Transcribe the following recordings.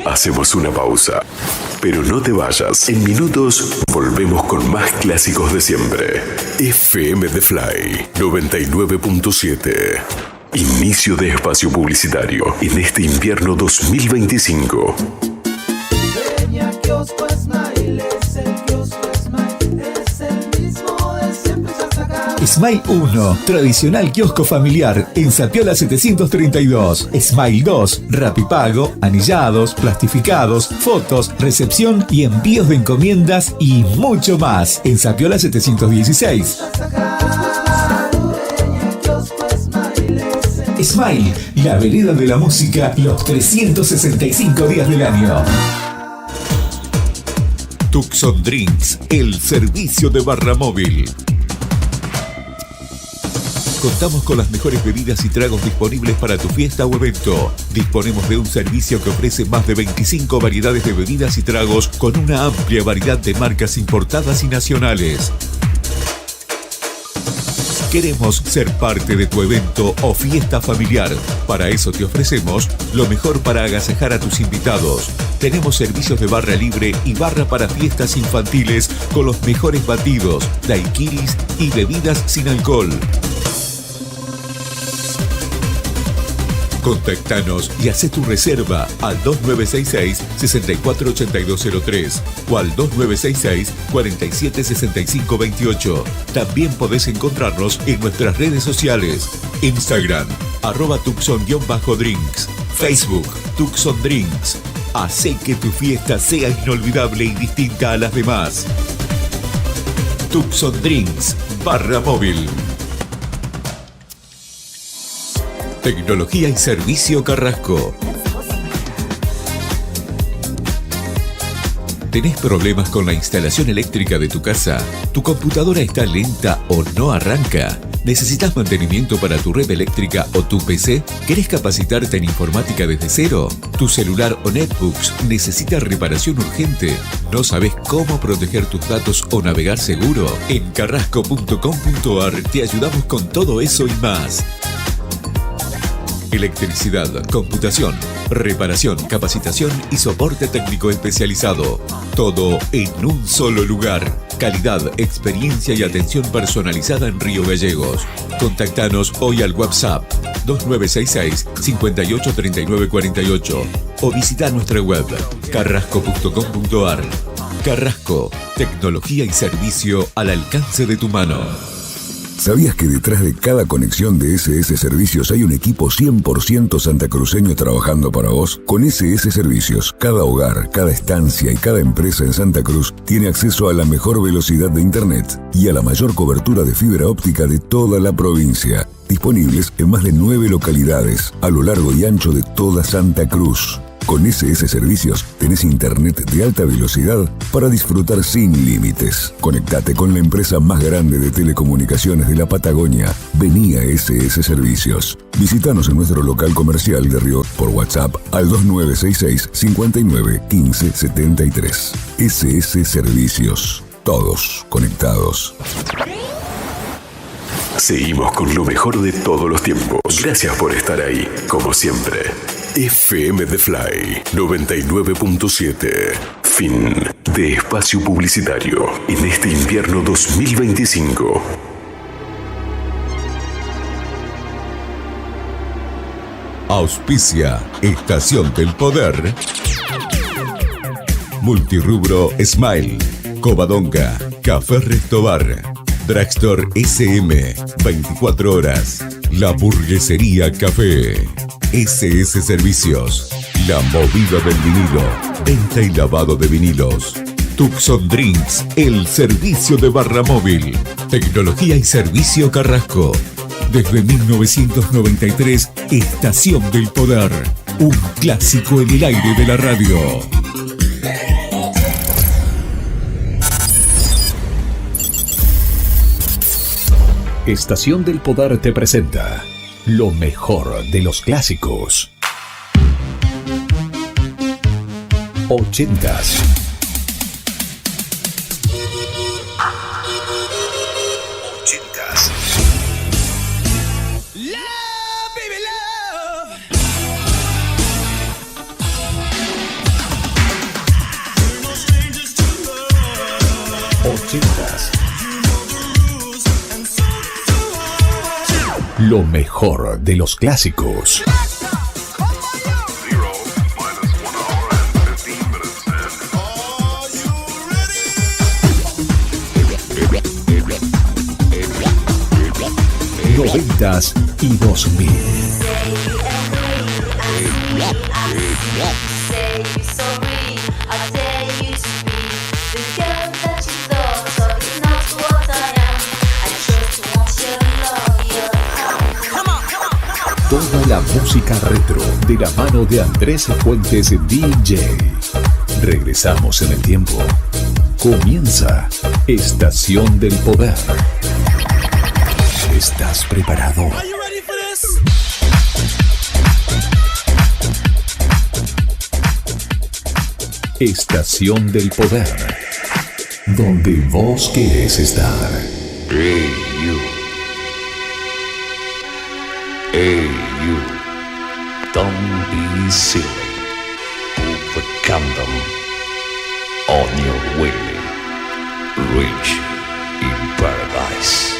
Hacemos una pausa. Pero no te vayas. En minutos volvemos con más clásicos de siempre. FM The Fly 99.7. Inicio de espacio publicitario en este invierno 2025. Peña Kiosco Smile, es el kiosco Smile, es el mismo de siempre y hasta acá. Smile 1, tradicional kiosco familiar en Sapiola 732. Smile 2, rapipago, anillados, plastificados, fotos, recepción y envíos de encomiendas y mucho más en Sapiola 716. Smile, la vereda de la música los 365 días del año. Tucson Drinks, el servicio de barra móvil. Contamos con las mejores bebidas y tragos disponibles para tu fiesta o evento. Disponemos de un servicio que ofrece más de 25 variedades de bebidas y tragos con una amplia variedad de marcas importadas y nacionales. Queremos ser parte de tu evento o fiesta familiar. Para eso te ofrecemos lo mejor para agasajar a tus invitados. Tenemos servicios de barra libre y barra para fiestas infantiles con los mejores batidos, daiquiris y bebidas sin alcohol. Contactanos y haz tu reserva al 2966-648203 o al 2966-476528. También podés encontrarnos en nuestras redes sociales. Instagram, @Tucson_Drinks. Facebook, Tucson Drinks. Hacé que tu fiesta sea inolvidable y distinta a las demás. Tucson Drinks, barra móvil. Tecnología y servicio Carrasco. ¿Tenés problemas con la instalación eléctrica de tu casa? ¿Tu computadora está lenta o no arranca? ¿Necesitas mantenimiento para tu red eléctrica o tu PC? ¿Querés capacitarte en informática desde cero? ¿Tu celular o netbooks necesita reparación urgente? ¿No sabes cómo proteger tus datos o navegar seguro? En carrasco.com.ar te ayudamos con todo eso y más. Electricidad, computación, reparación, capacitación y soporte técnico especializado. Todo en un solo lugar. Calidad, experiencia y atención personalizada en Río Gallegos. Contactanos hoy al WhatsApp 2966-583948 o visita nuestra web carrasco.com.ar. Carrasco, tecnología y servicio al alcance de tu mano. ¿Sabías que detrás de cada conexión de SS Servicios hay un equipo 100% santacruceño trabajando para vos? Con SS Servicios, cada hogar, cada estancia y cada empresa en Santa Cruz tiene acceso a la mejor velocidad de Internet y a la mayor cobertura de fibra óptica de toda la provincia. Disponibles en más de 9 localidades, a lo largo y ancho de toda Santa Cruz. Con SS Servicios tenés internet de alta velocidad para disfrutar sin límites. Conectate con la empresa más grande de telecomunicaciones de la Patagonia. Vení a SS Servicios. Visítanos en nuestro local comercial de Río por WhatsApp al 2966 59 15 73. SS Servicios. Todos conectados. Seguimos con lo mejor de todos los tiempos. Gracias por estar ahí, como siempre. FM The Fly 99.7. Fin de espacio publicitario en este invierno 2025. Auspicia Estación del Poder. Multirrubro Smile. Covadonga. Café Restobar. Dragstore SM. 24 horas. La Burguesería Café. SS Servicios. La movida del vinilo. Venta y lavado de vinilos. Tucson Drinks. El servicio de barra móvil. Tecnología y servicio Carrasco. Desde 1993, Estación del Poder. Un clásico en el aire de la radio. Estación del Poder te presenta lo mejor de los clásicos. 80s. ochentas. Lo mejor de los clásicos. Noventas y 2000. Toda la música retro de la mano de Andrés Fuentes DJ. Regresamos en el tiempo. Comienza Estación del Poder. ¿Estás preparado? Estación del Poder, donde vos querés estar. Hey you. Hey you. Don't be silly. Put the condom on your willy. Rich in paradise.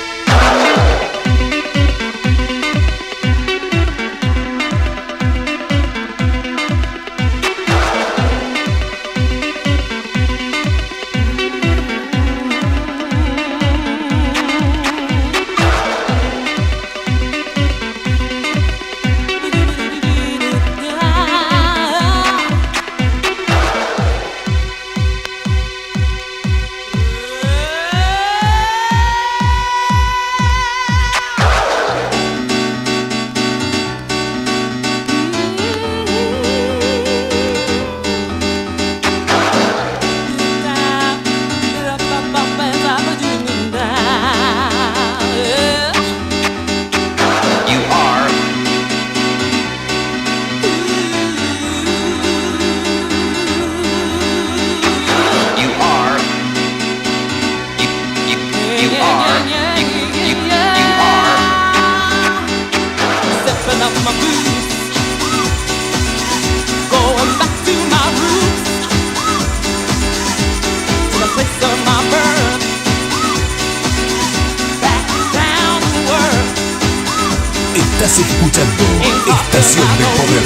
Estás escuchando Estación del Poder.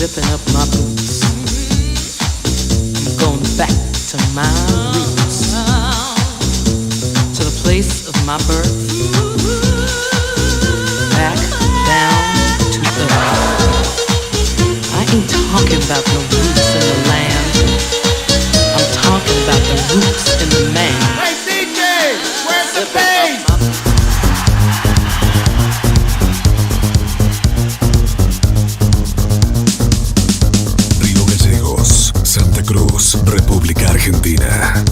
Zipping up my boots. I'm going back to my roots, to the place of my birth, back down to earth. I ain't talking about no roots in the land. I'm talking about the roots in the man. Hey DJ, where's the bass? Santa Cruz, República Argentina.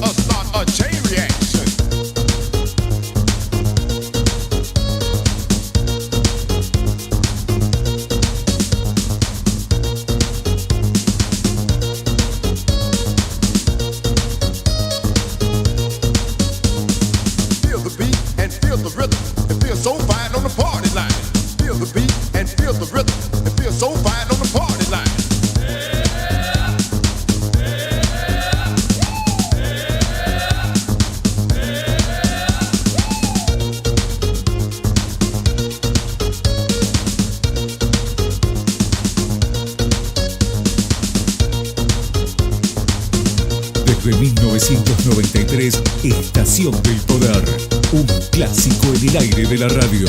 start a chain reaction. Feel the beat and feel the rhythm. It feels so fine on the party line. Feel the beat and feel the rhythm. It feels so fine on the party line. Desde 1993, Estación del Poder, un clásico en el aire de la radio.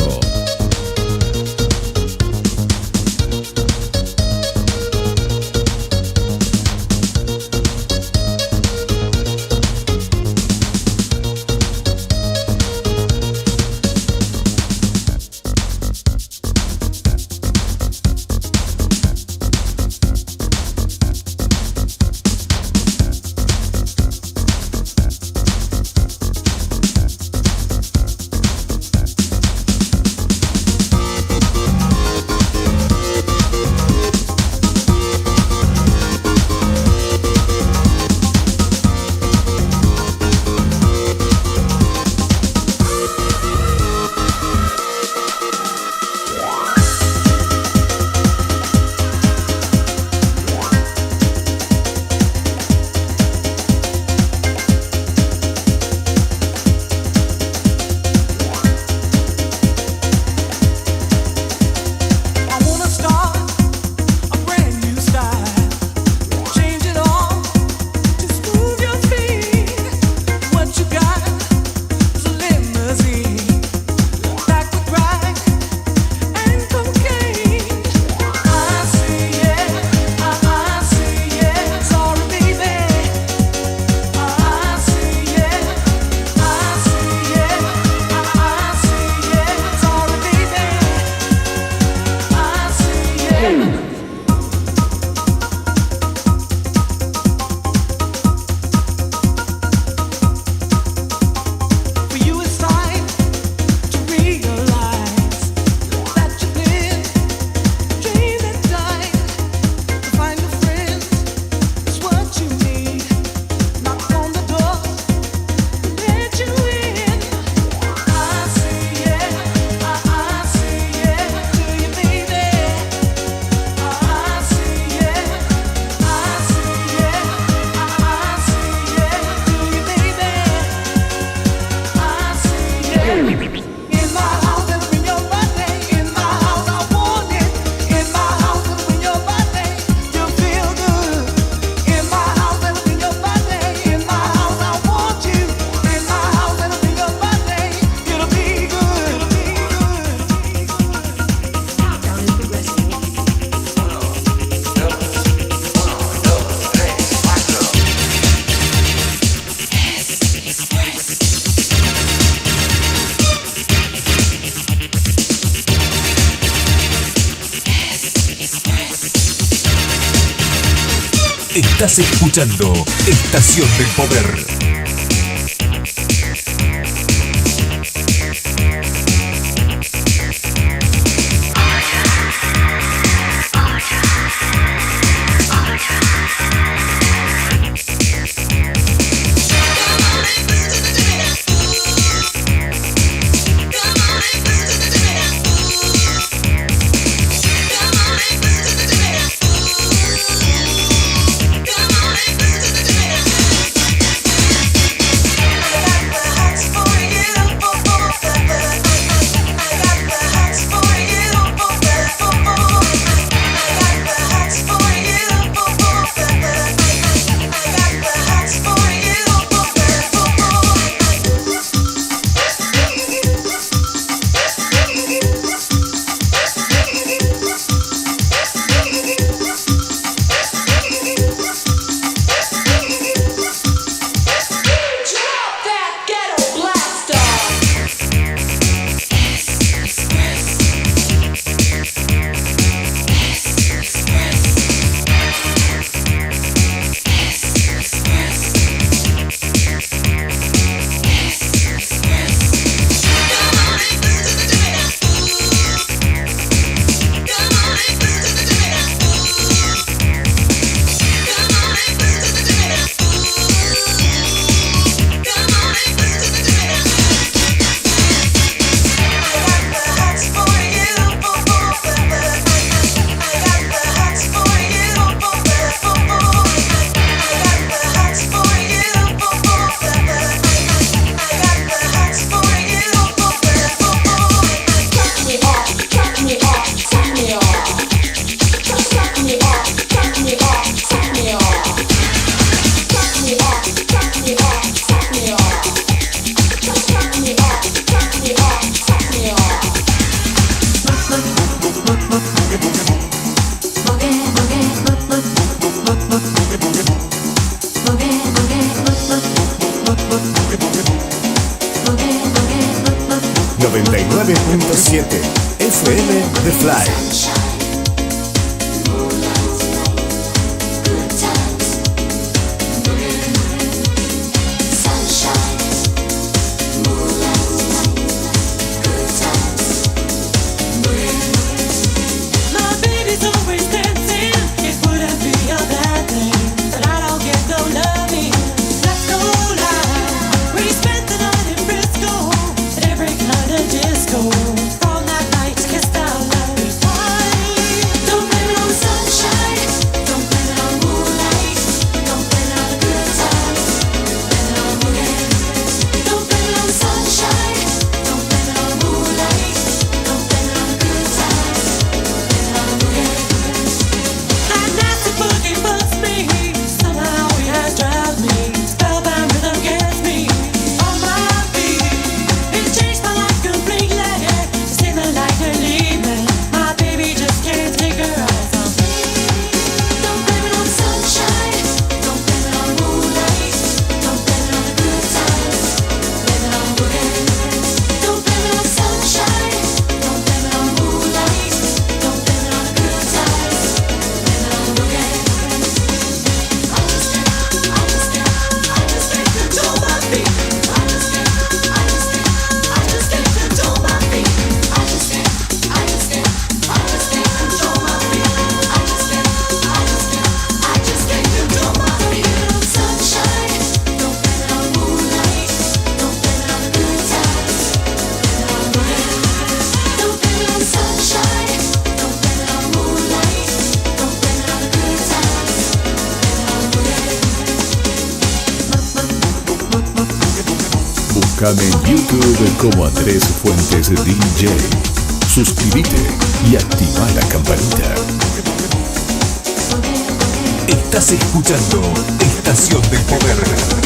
Estás escuchando Estación del Poder. 99.7 FM The Fly. Búscame en YouTube como Andrés Fuentes DJ. Suscríbete y activa la campanita. Estás escuchando Estación del Poder.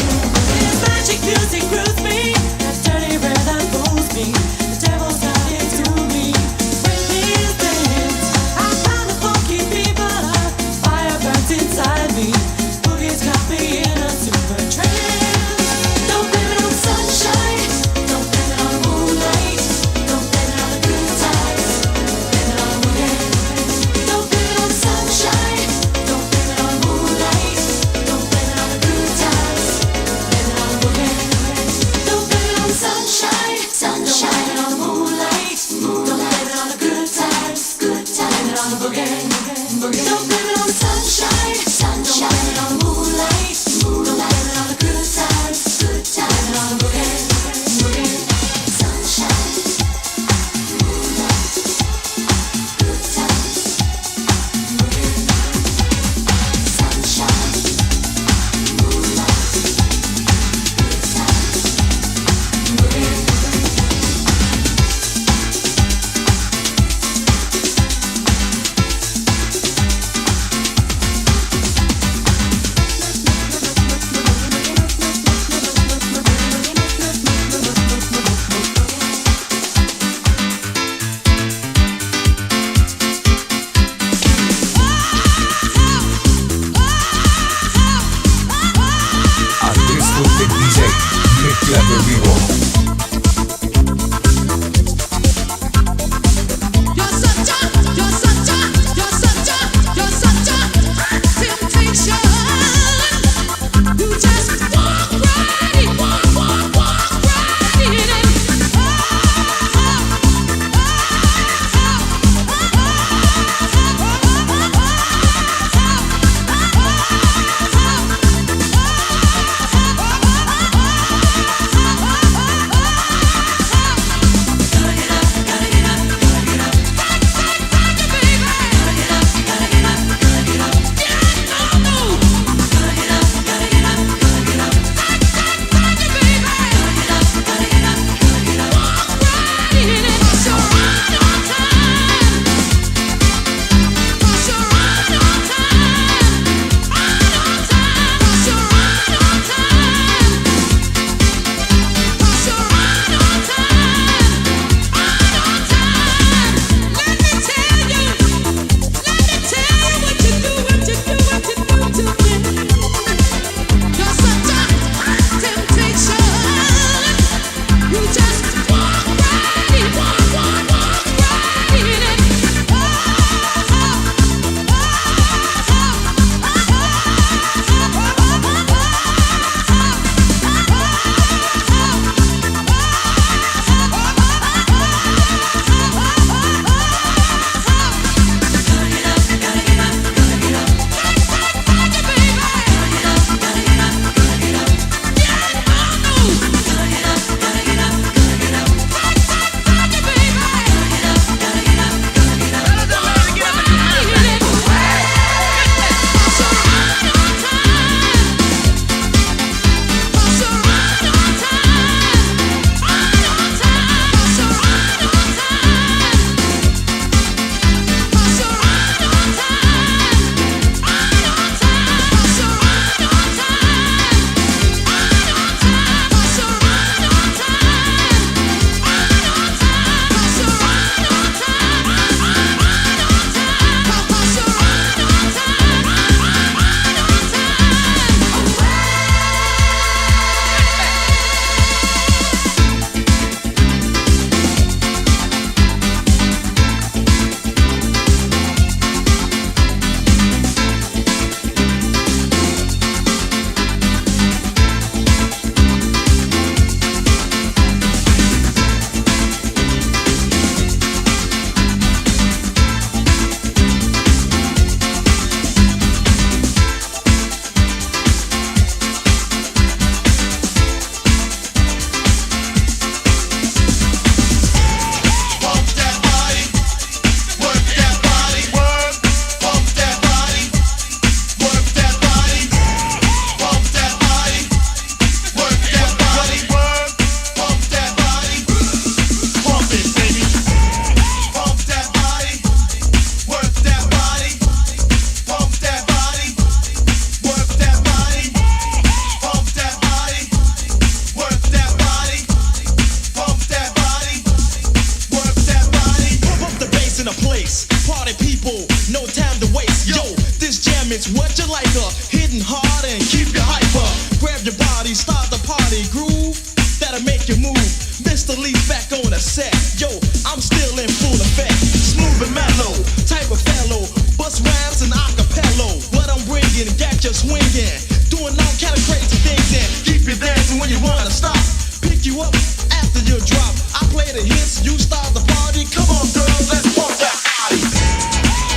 It's what you like hitting hard and keep you hyper. Grab your body, start the party groove that'll make you move. Mr. Lee's back on the set. Yo, I'm still in full effect. Smooth and mellow, type of fellow. Bust rhymes and acapella. What I'm bringing, got you swinging. Doing all kind of crazy things and keep you dancing when you wanna stop. Pick you up after you drop. I play the hits, you start the party. Come on, girls, let's pump that body.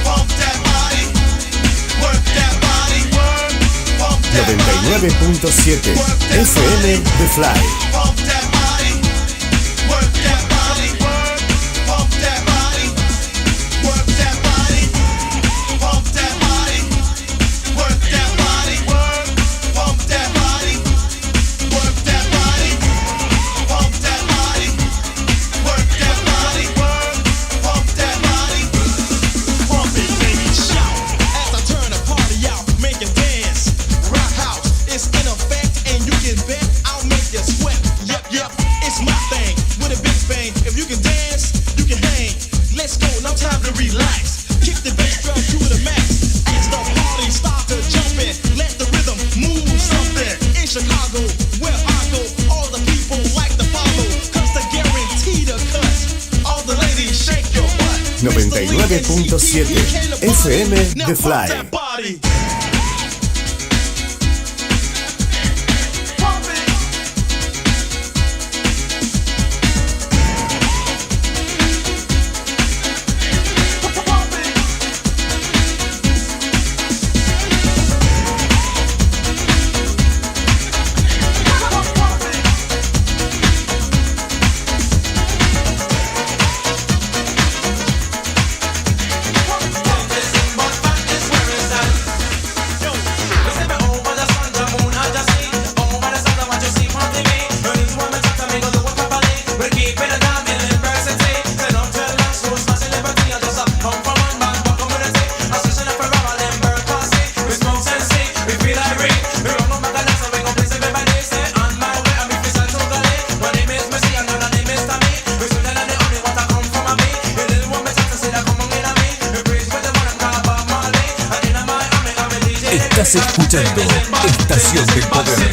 Pump that body. Work that body. Pump that body. 99.7 FM The Fly. Pump that body. Work that body. Pump that body. Work that body. Pump that body. Work that body. Pump that body. Work that body. Pump that body. Work that body. Pump that body. Pump it, baby, shout. As I turn the party out, make it dance. Rock house, it's in effect, and you can bet I'll make you sweat. Yep, it's my thing with a big bang. If you can dance, you can hang. Let's go, now time to relax. Kick the bass drum to the max. As the party starts to jumpin', let the rhythm move something. In Chicago, where I go, all the people like to follow, 'cause they guarantee to cut. All the ladies shake your butt. 99.7 FM The Fly. Estás escuchando Estación del Poder.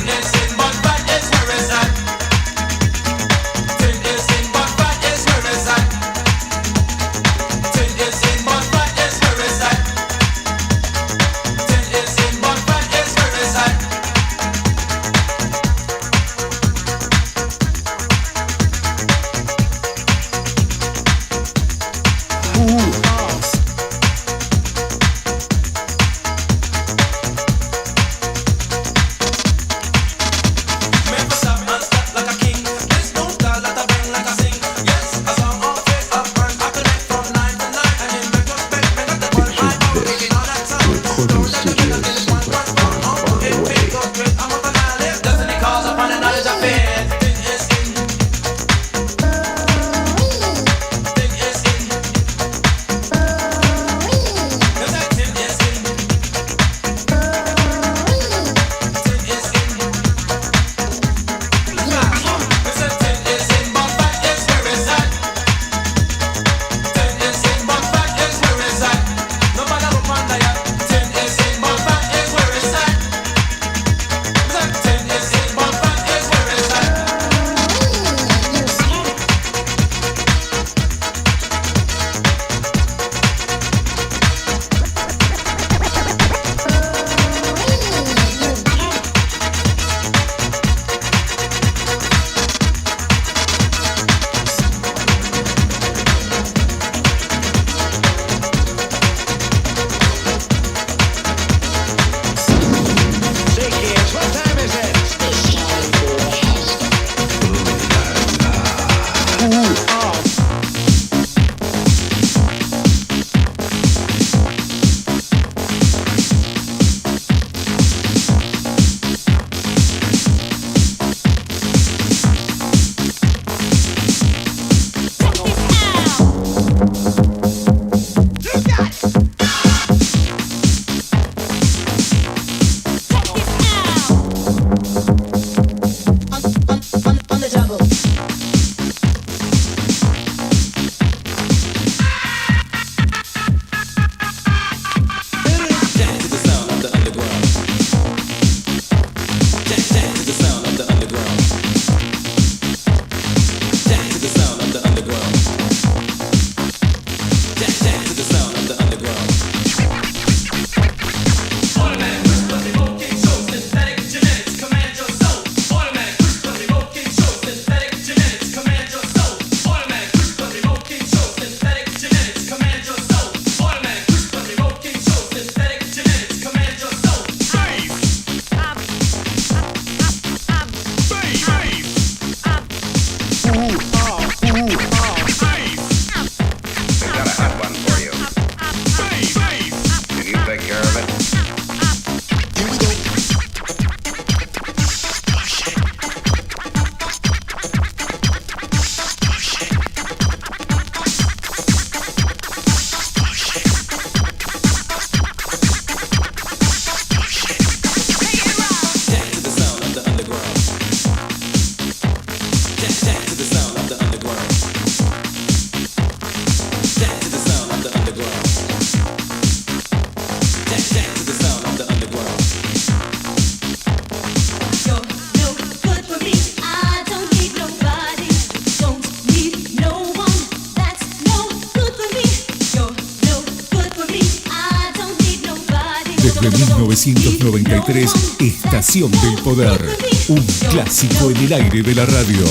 Desde 1993, Estación del Poder, un clásico en el aire de la radio.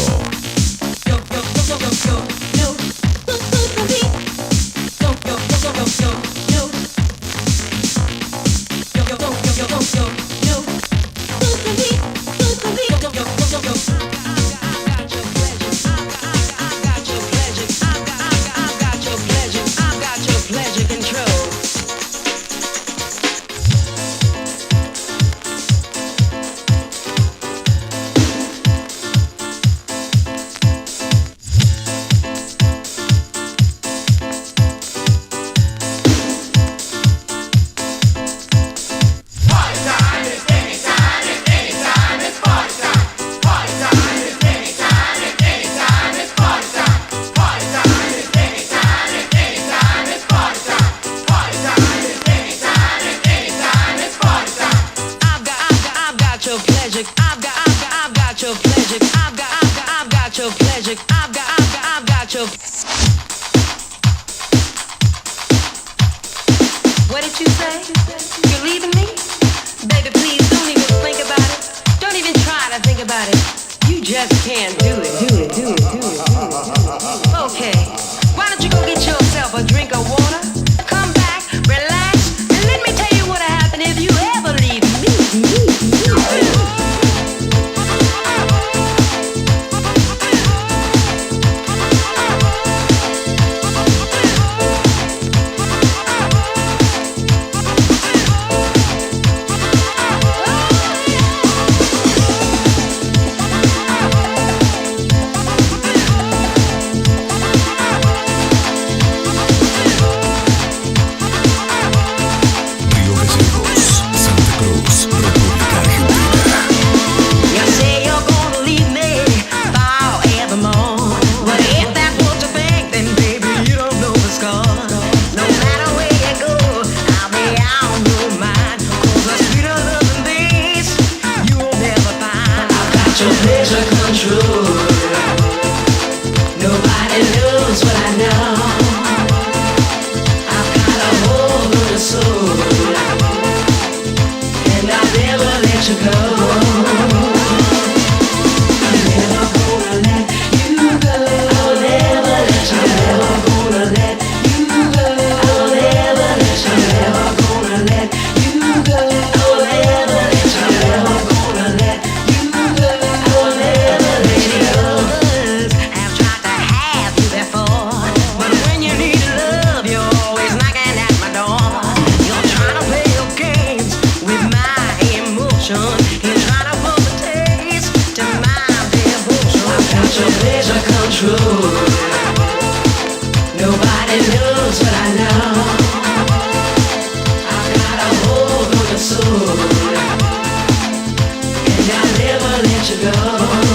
What did you say? You're leaving me? Baby, please don't even think about it. Don't even try to think about it. You just can't do it. Okay, why don't you go get yourself a drink of water? Come back, relax, and let me tell you what'll happen if you ever leave me. Yeah.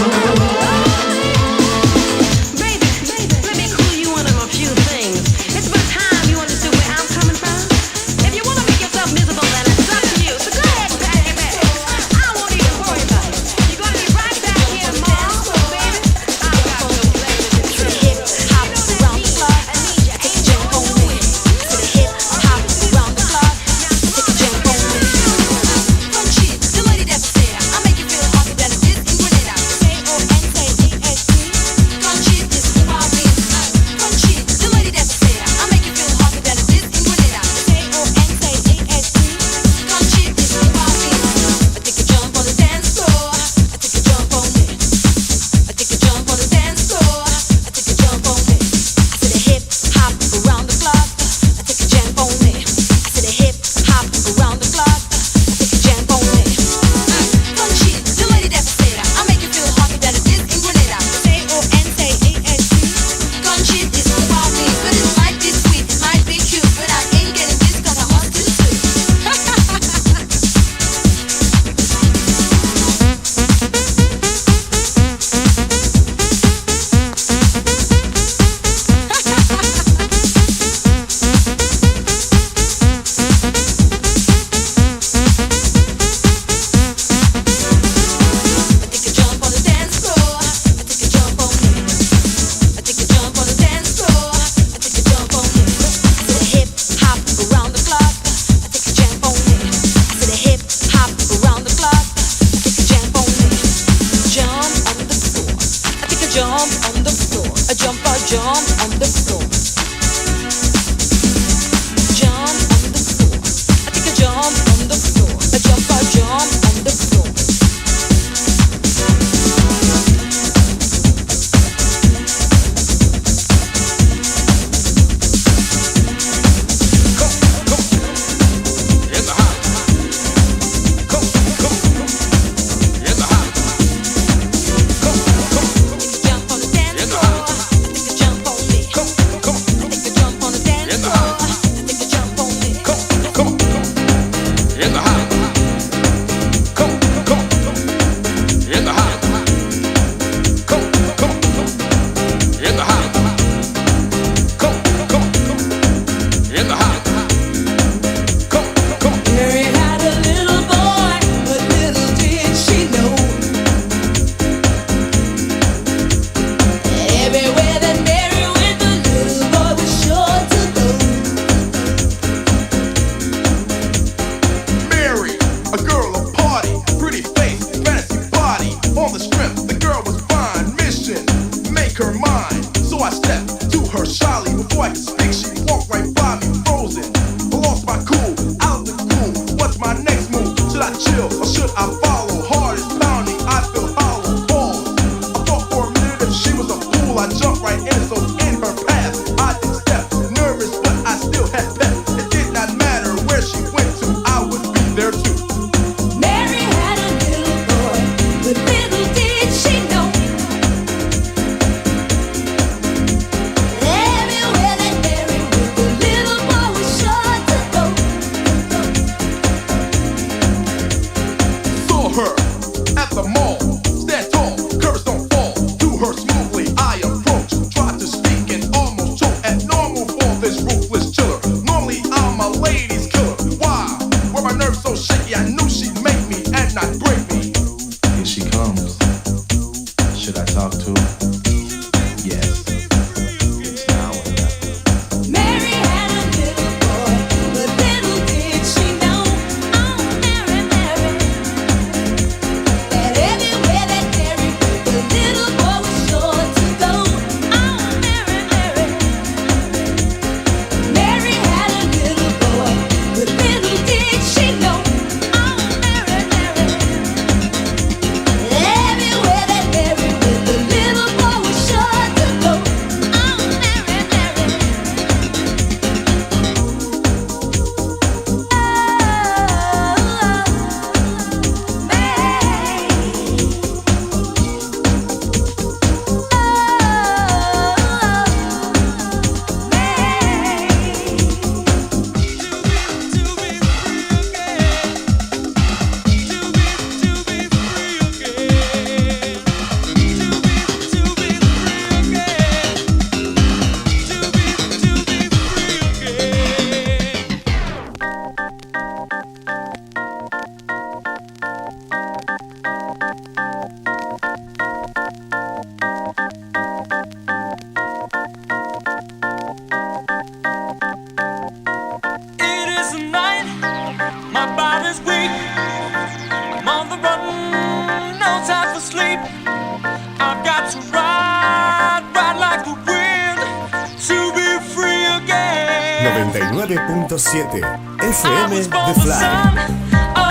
99.7 FM The Fly.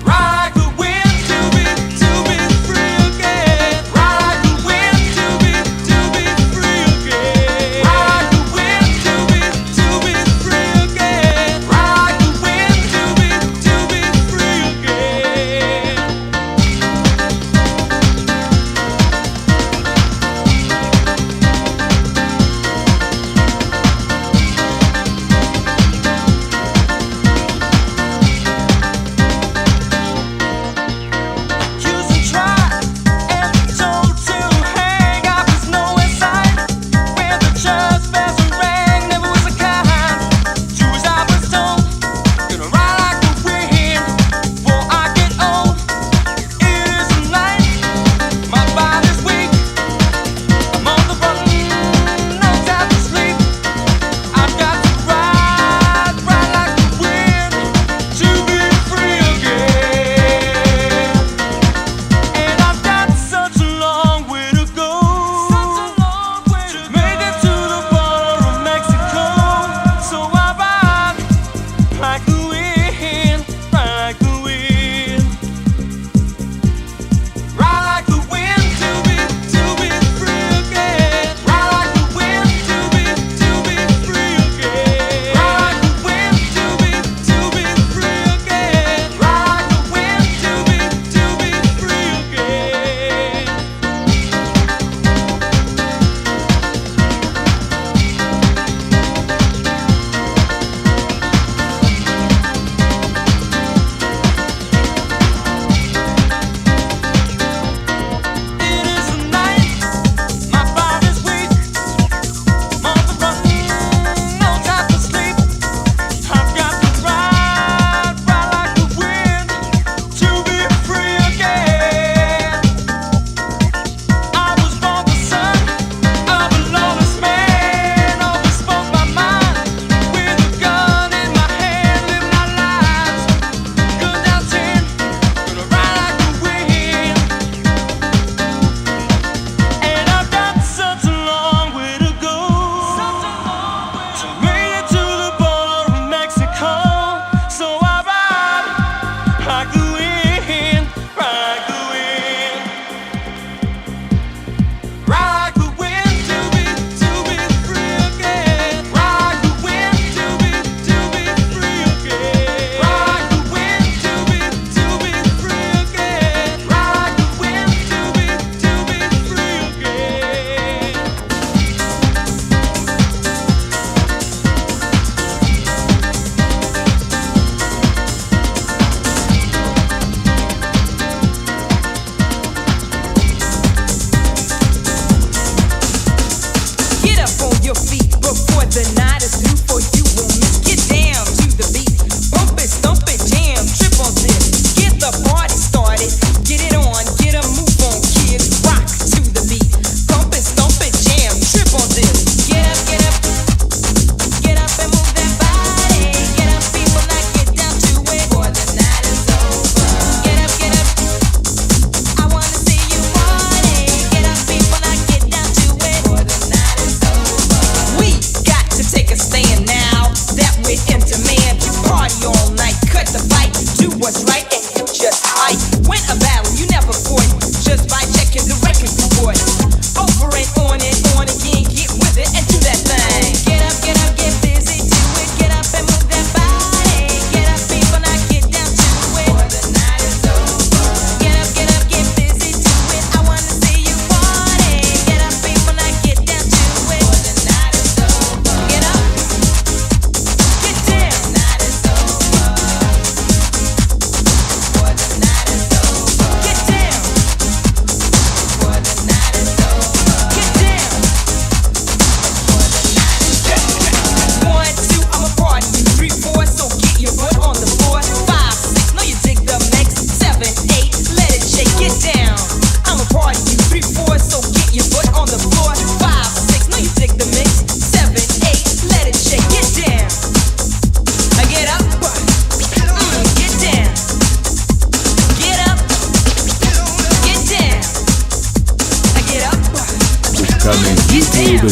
Ride the wind to be YouTube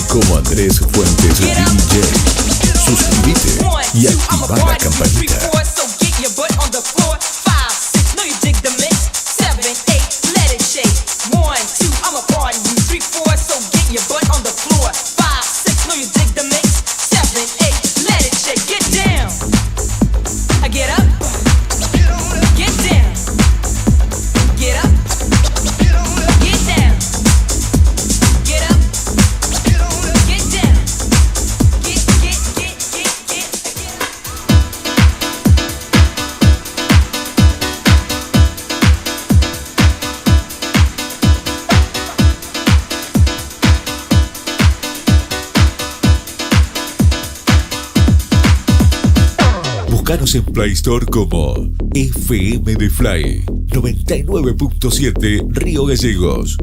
como Andrés Fuentes DJ. Suscríbete y activa la campanita. Búscanos en Play Store como FM de Fly 99.7 Río Gallegos.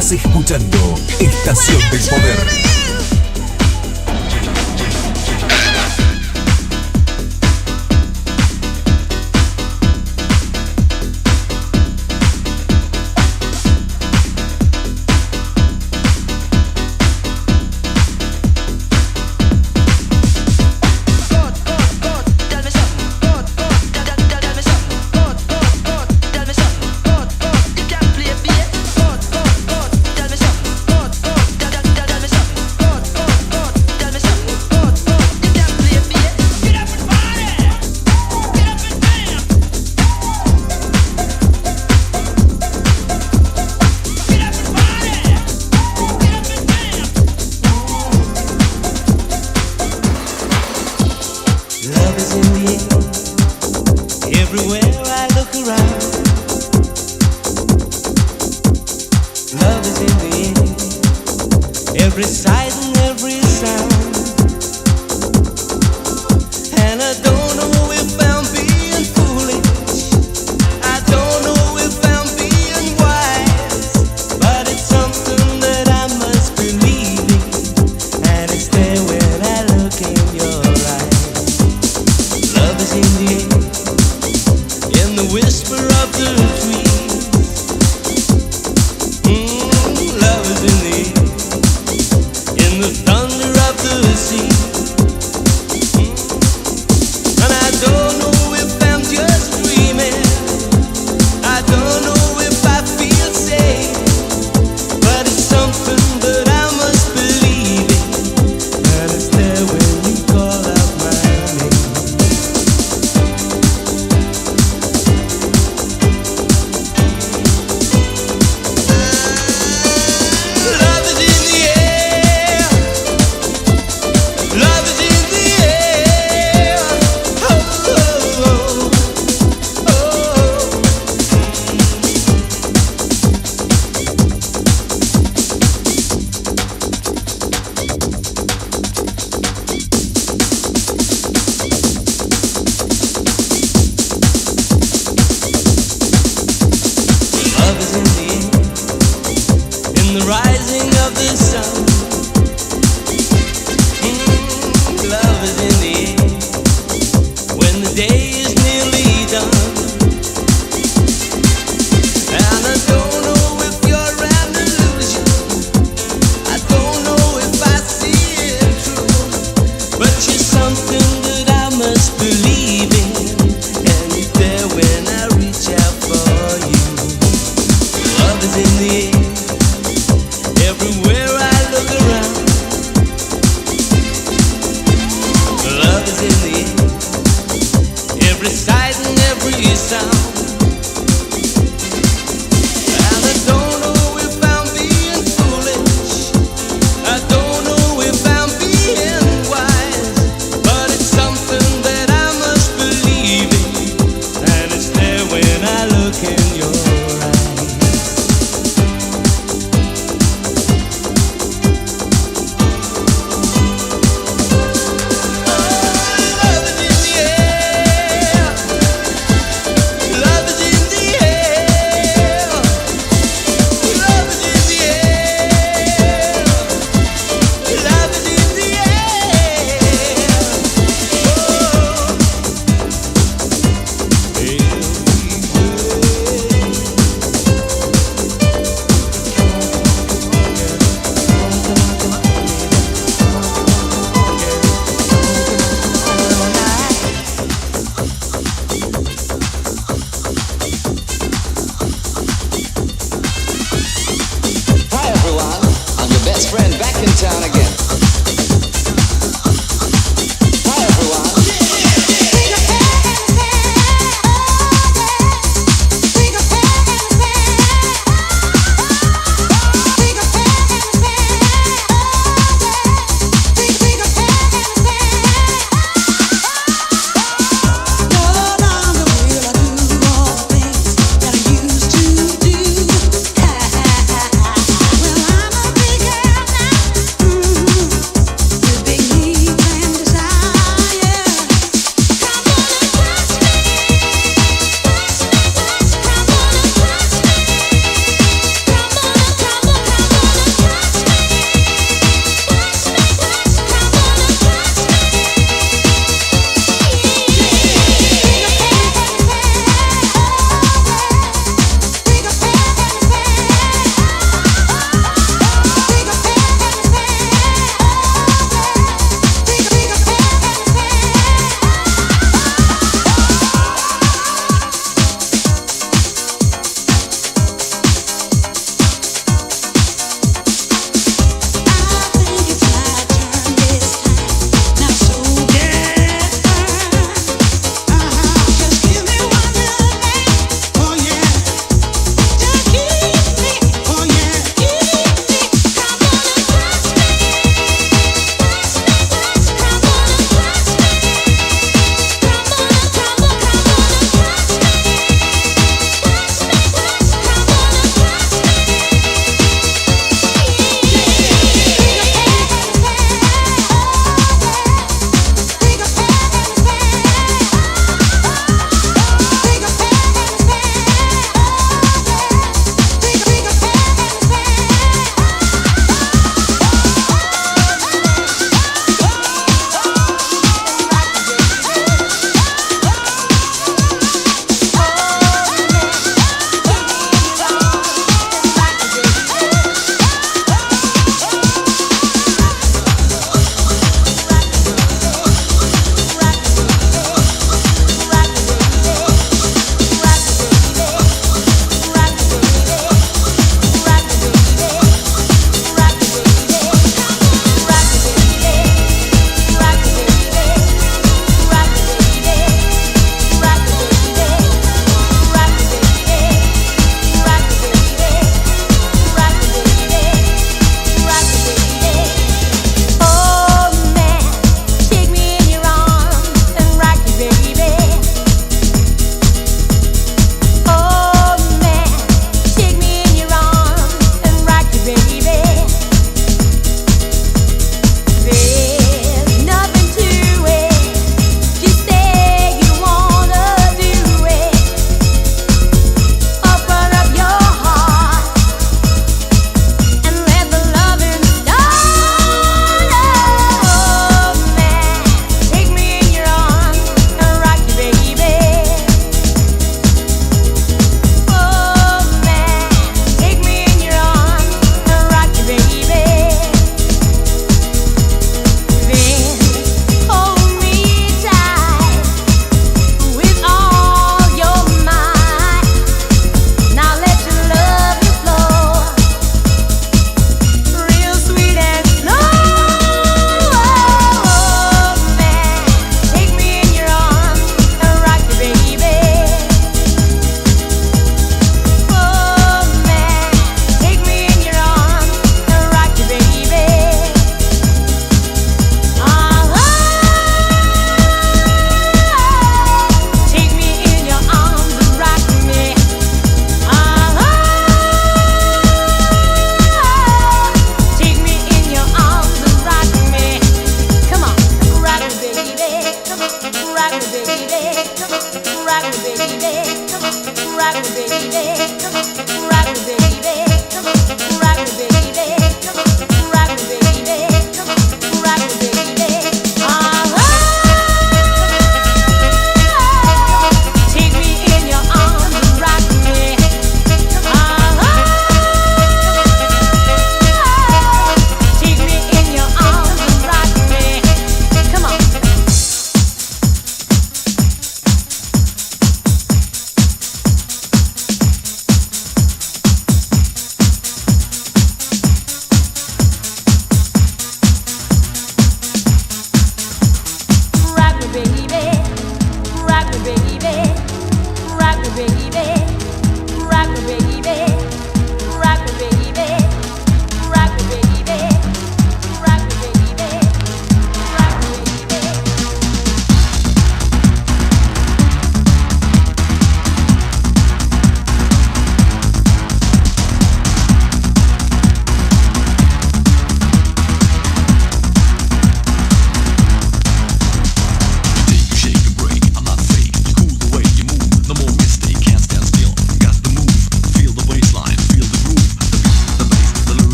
Estás escuchando Estación del Poder. Love is in the air, everywhere I look around. Love is in the air, every sight and every sound. And I don't know if I'm being foolish, I don't know if I'm being wise, but it's something that I must believe in, and it's there when I look in your eyes. Love is in the air, in the whisper of the trees. Love is in the air, in the thunder of the sea. And I don't know if I'm just dreaming, I don't know if I feel safe, but it's something that I must believe in, and it's there when you call out my name. Love is in the air, love is in the air. Oh, oh, oh, oh. Love is in the air, in the rising of the sun. Love is in the air, when the day is nearly done. And I don't know if you're an illusion, I don't know if I see it true, but you're something that I must believe in, and you're there when I reach out for you. Love is in the air, everywhere I look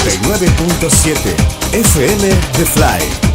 99.7 FM The Fly.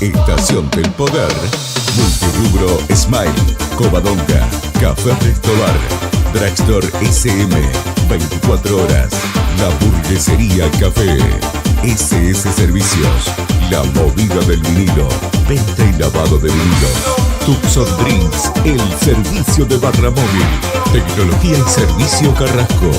Estación del Poder, Multirubro Smile, Covadonga, Café Restobar, Dragstore SM, 24 horas, La Burguesería Café, SS Servicios, La Movida del Vinilo, venta y lavado de vinilo, Tucson Drinks, el servicio de barra móvil, tecnología y servicio Carrasco.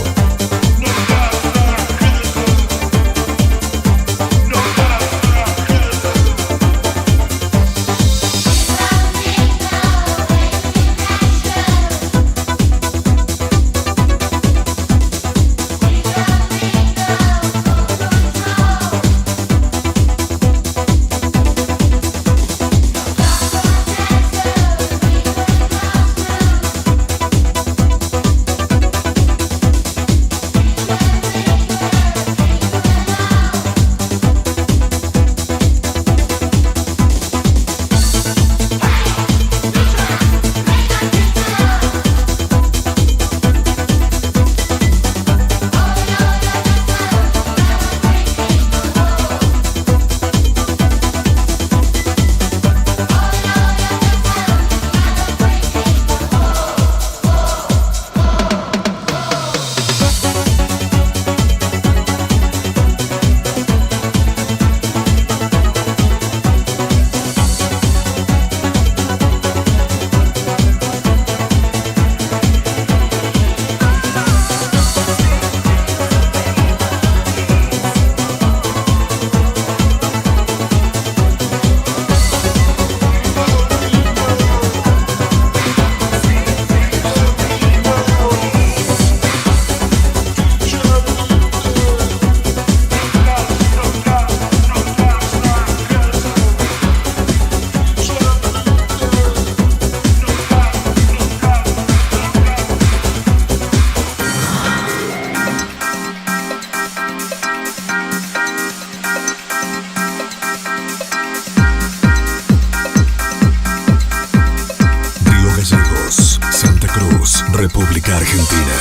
República Argentina.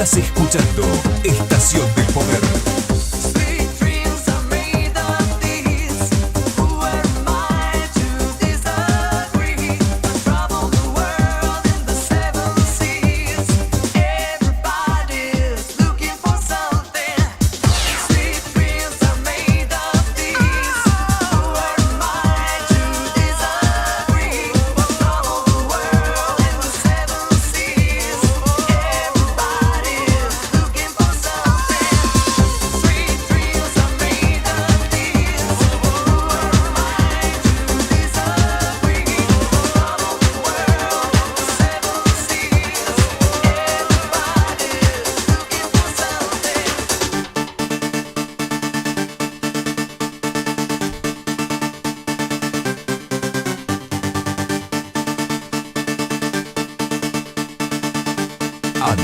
Estás escuchando Estación del Poder.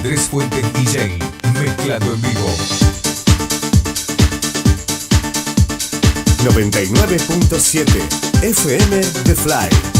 Andrés Fuentes DJ, mezclado en vivo. 99.7 FM The Fly.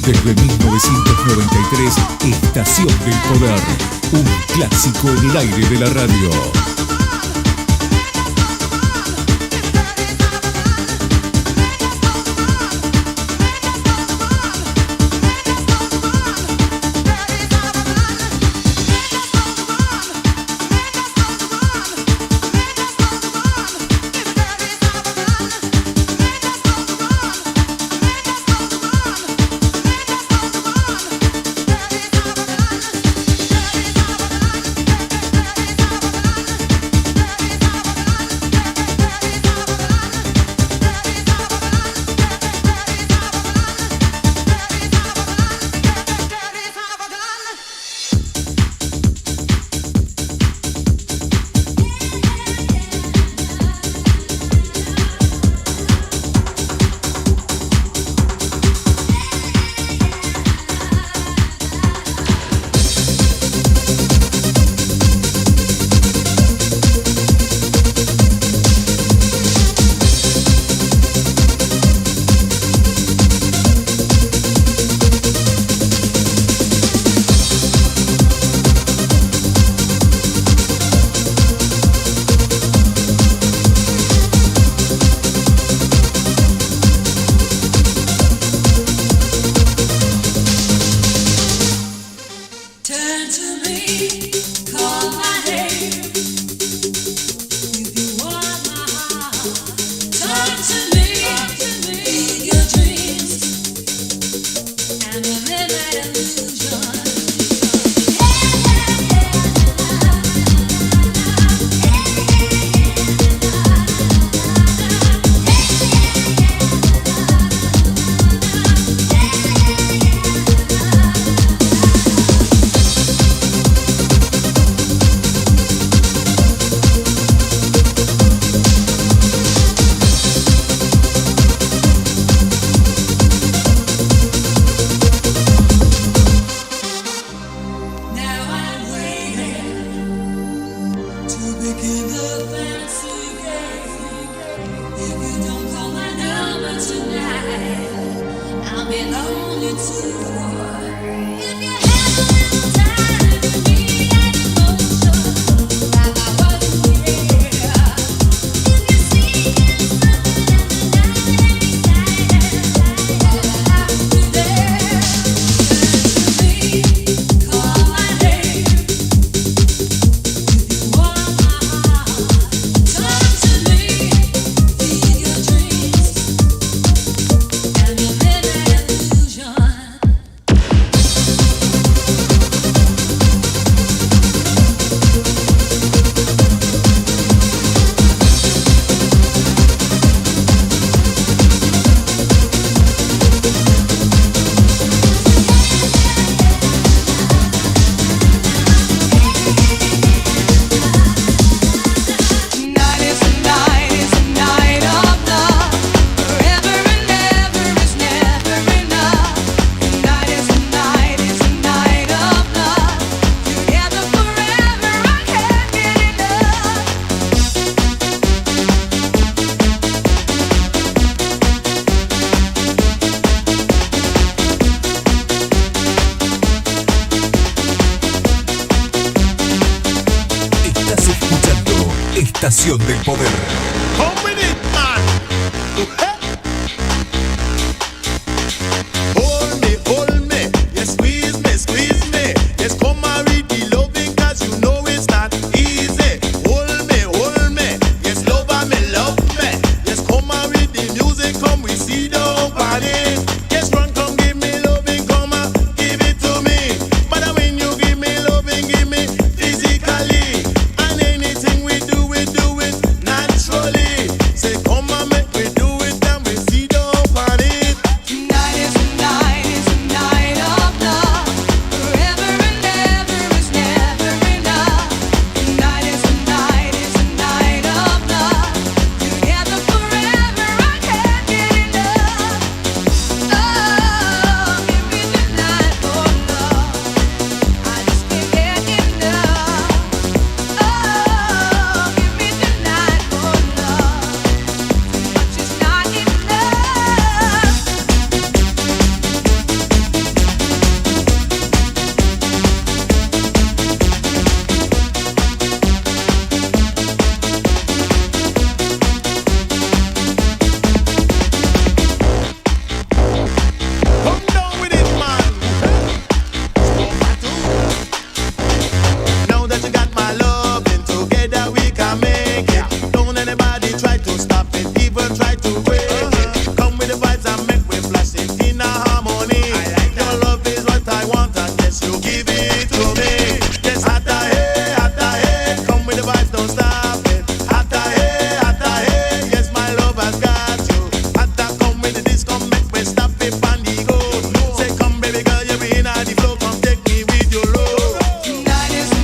Desde 1993, Estación del Poder, un clásico en el aire de la radio. Estación del Poder. Come with it, man. Hold me, yes, squeeze me. Yes, come and read the loving, cause you know it's not easy. Hold me, yes, love me. Yes, come and read the music, come we see the party. Yes, run, come give me loving, come and give it to me. But when you give me loving, give me physically. And anything we do it naturally. Say come and make we do it and we see the party. Tonight is a night of love. Forever and ever is never enough. Tonight is a night of love. Together forever, I can't get enough. Oh, give me tonight, oh love. I just can't get enough. Oh, give me tonight, oh love. Too much is not enough. Come down with it, man. Now that you got my love, and together we can make it. Don't anybody try to stop it, even try to break it. Come with the vibes and make we flash it in a harmony. Your love is what I want, and yes, you give it to me. Yes, hotta hey, come with the vibes, don't stop it. Hotta hey, yes, my love has got you. Hotta, come with the disco, make we stop it and the go. Say come baby girl, you're in the flow, come take me with your love. Tonight is a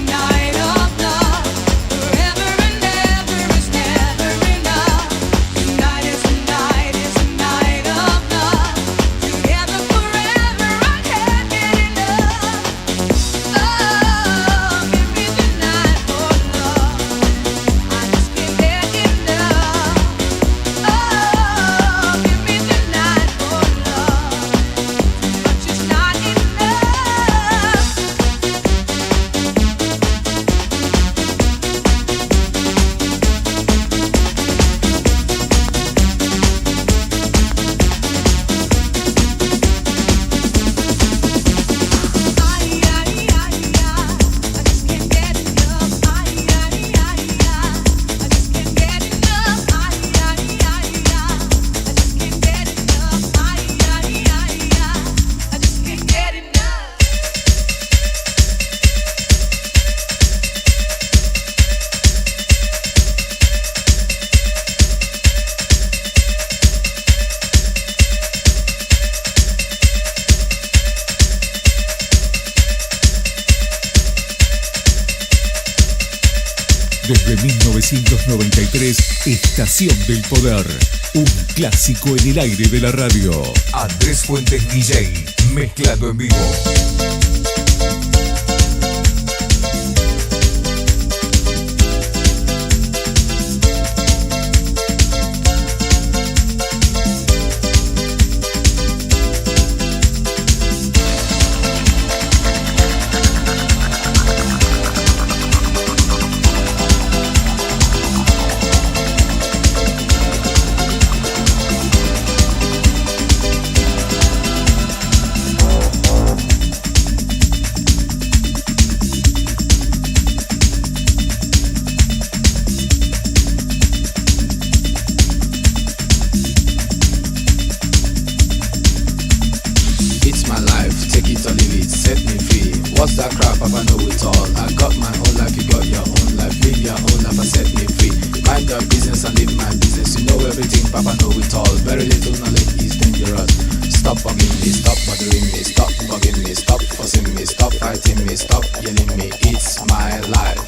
night of love. Forever and ever is never enough. Tonight is a night of love. Together forever, I can't get enough. Oh, give me tonight, oh love. I just can't get enough. Oh, give me tonight, oh love. Too much is not enough. Desde 1993, Estación del Poder. Un clásico en el aire de la radio. Andrés Fuentes DJ, mezclado en vivo. it or leave it, set me free. What's that crap? Papa know it all. I got my own life, you got your own life. Live your own life and set me free. Mind your business and live my business. You know everything, Papa know it all. Very little knowledge is dangerous. Stop bugging me, stop bothering me, stop bugging me, stop fussing me, stop fighting me, stop yelling me. It's my life.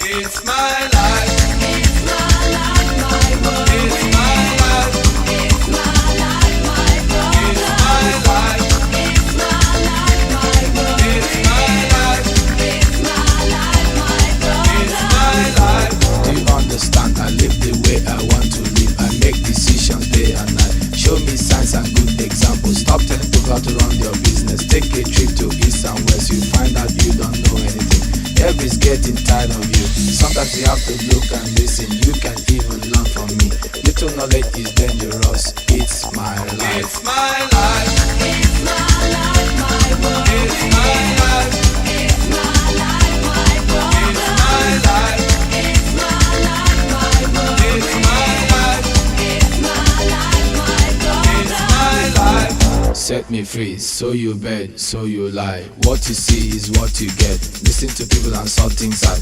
It's my life. It's my life, my world. It's my life. It's my life, my world. It's my life. It's my life, my world. It's my life. It's my life, my world. It's my life. Do you understand? I live the way I want to live. I make decisions day and night. Show me signs and good examples. Stop telling people how to run your business. Take a trip to east and west. You find out you don't know anything. Everybody's getting tired of you. Sometimes you have to look and listen. You can even learn from me. Little knowledge is dangerous. It's my life. It's my life. It's my life, my world. It's my life. It's my life, my world. It's my life. It's my life, my world. It's my life. It's my life, my world. It's my life. Set me free, so you bet, so you lie. What you see is what you get. Listen to people and saw things I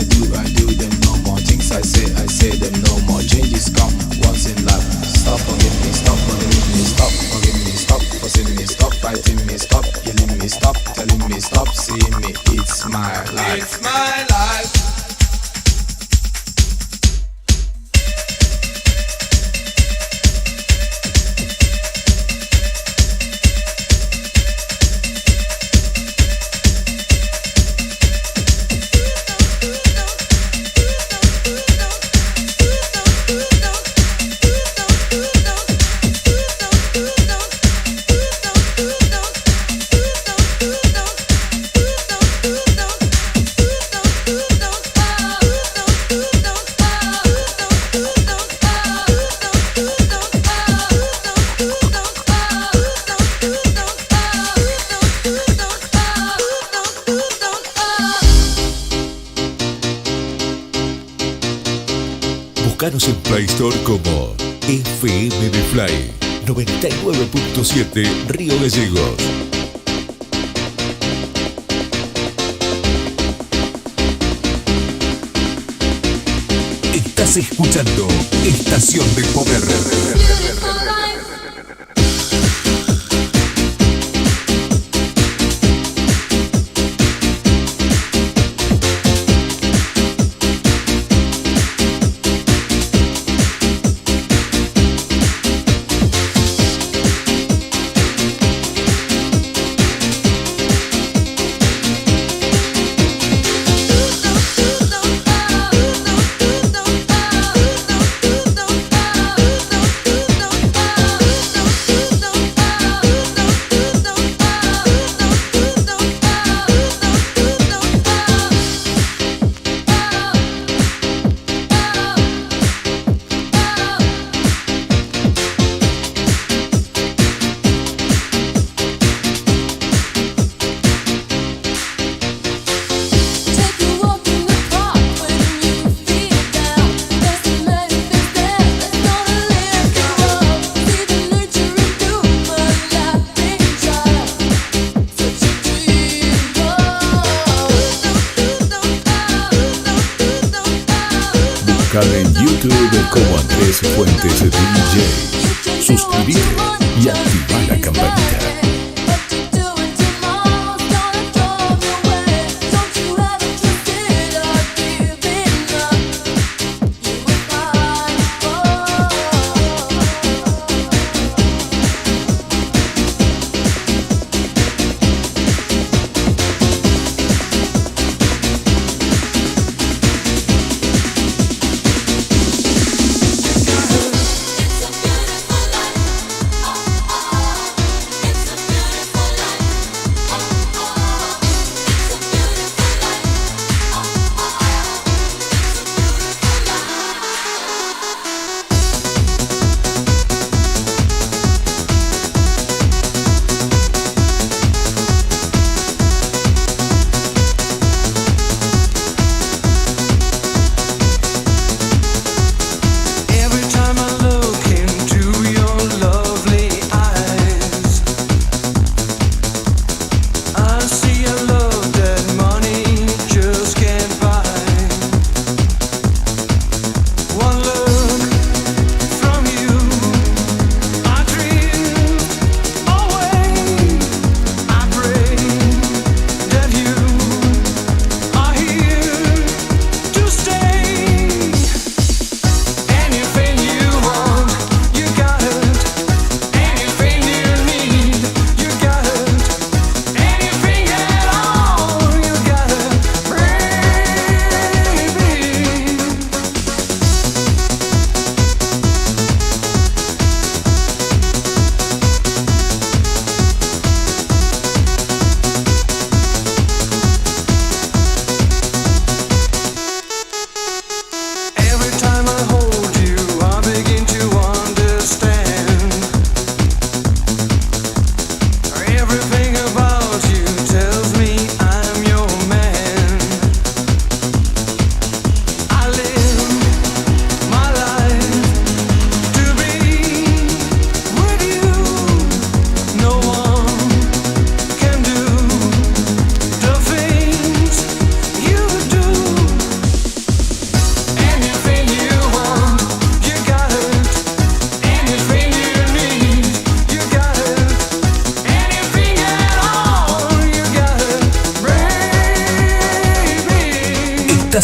do them no more. Things I say them no more. Changes come once in life. Stop forgiving me, stop bothering me, stop forgiving me, stop fussing me, stop fighting me, stop yelling me, stop telling me, stop seeing me. It's my life. It's my life. Búscanos en Play Store como FM de Fly 99.7 Río Gallegos. Estás escuchando Estación del Poder. En YouTube como Andrés Fuentes DJ. Suscríbete y activa la campanita.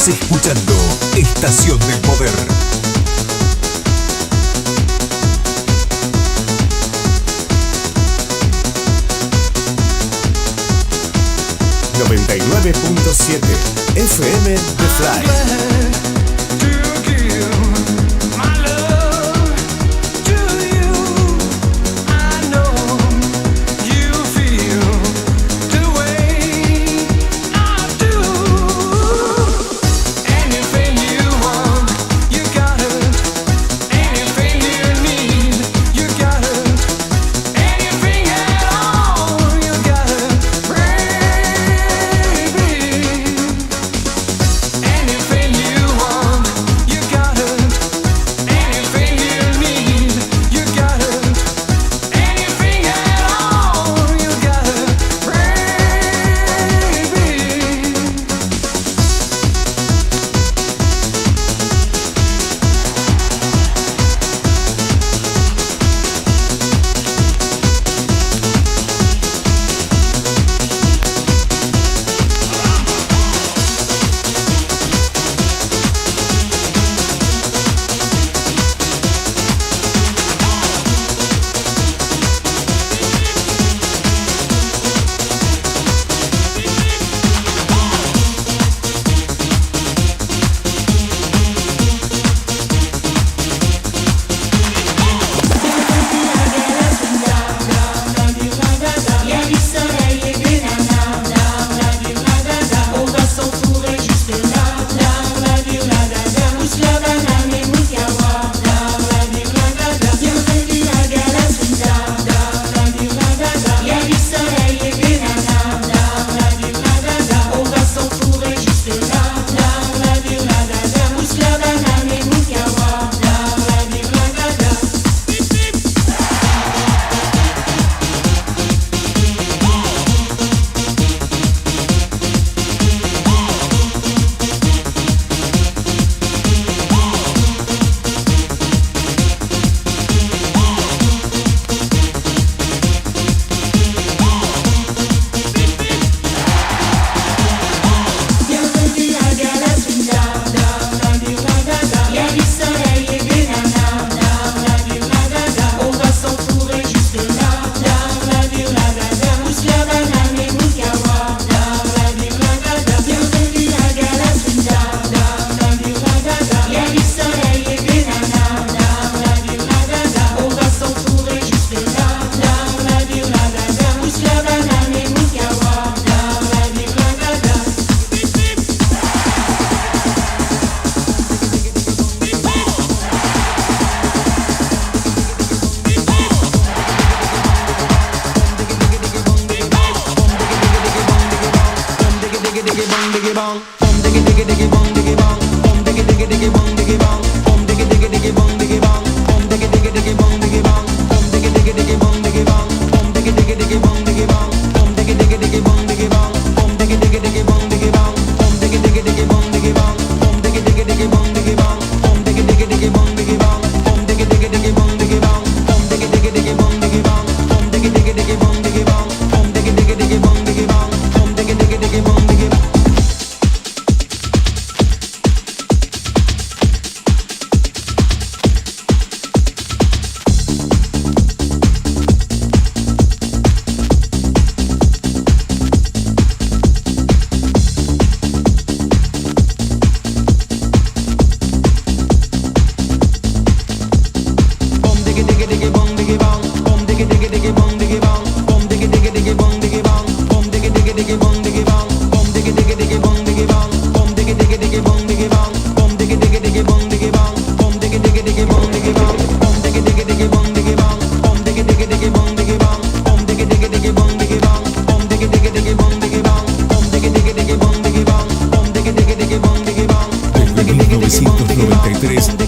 Estás escuchando Estación del Poder. FM The Fly.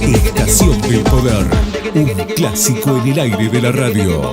Estación del Poder, un clásico en el aire de la radio.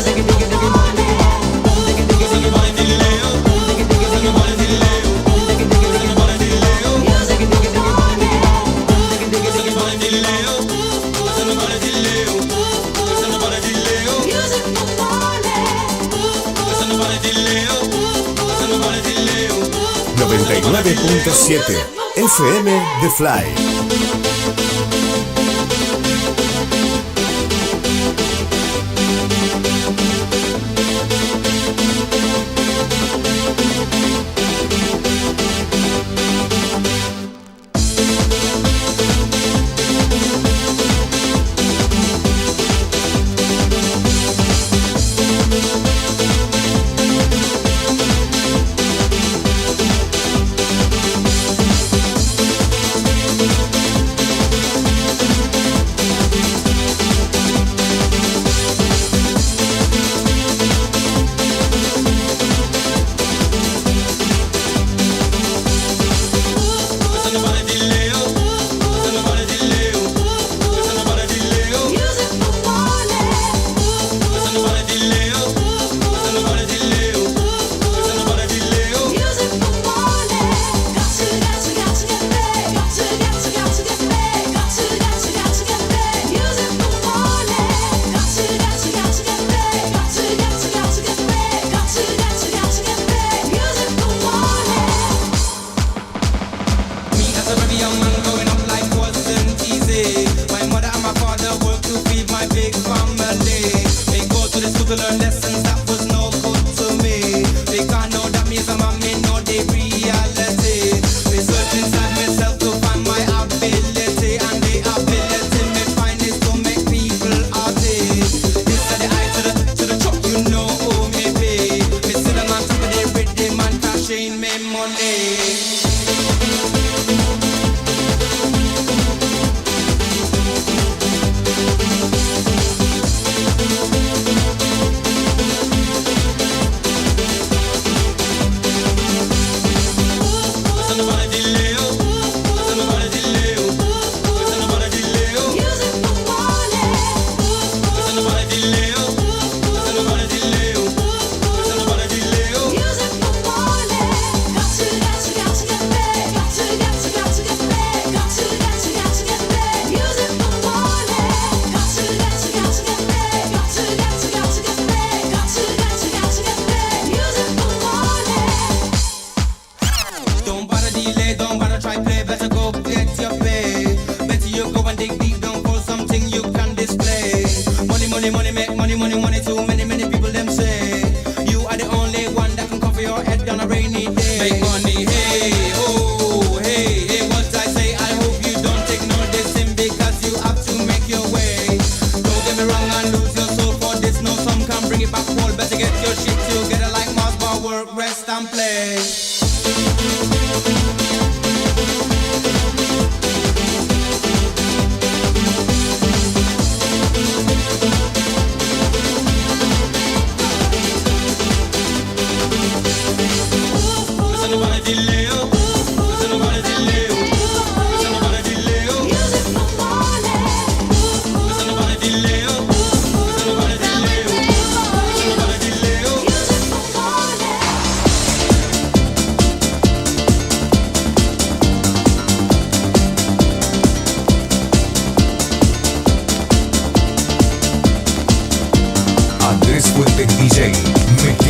FM The Fly.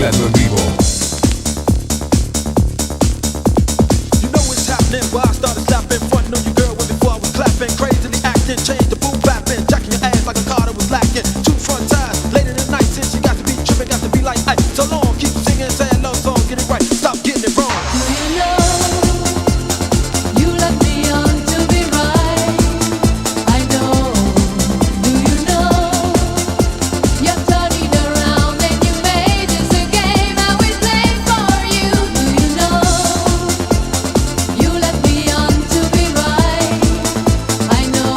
mezclando en vivo. You know what's happening? Well, I started slapping front on your girl when before I was clapping, crazily acting, change the boom clapping, jacking your ass like a car that was lacking. Two front tires, late in the night, since you got to be tripping, got to be like ice. So long, keep singing, say a love song, get it right, stop getting it wrong. Do you know you left me on to be right? I know. Do you know you're turning around and you made this a game I will play for you? Do you know you left me on to be right? I know.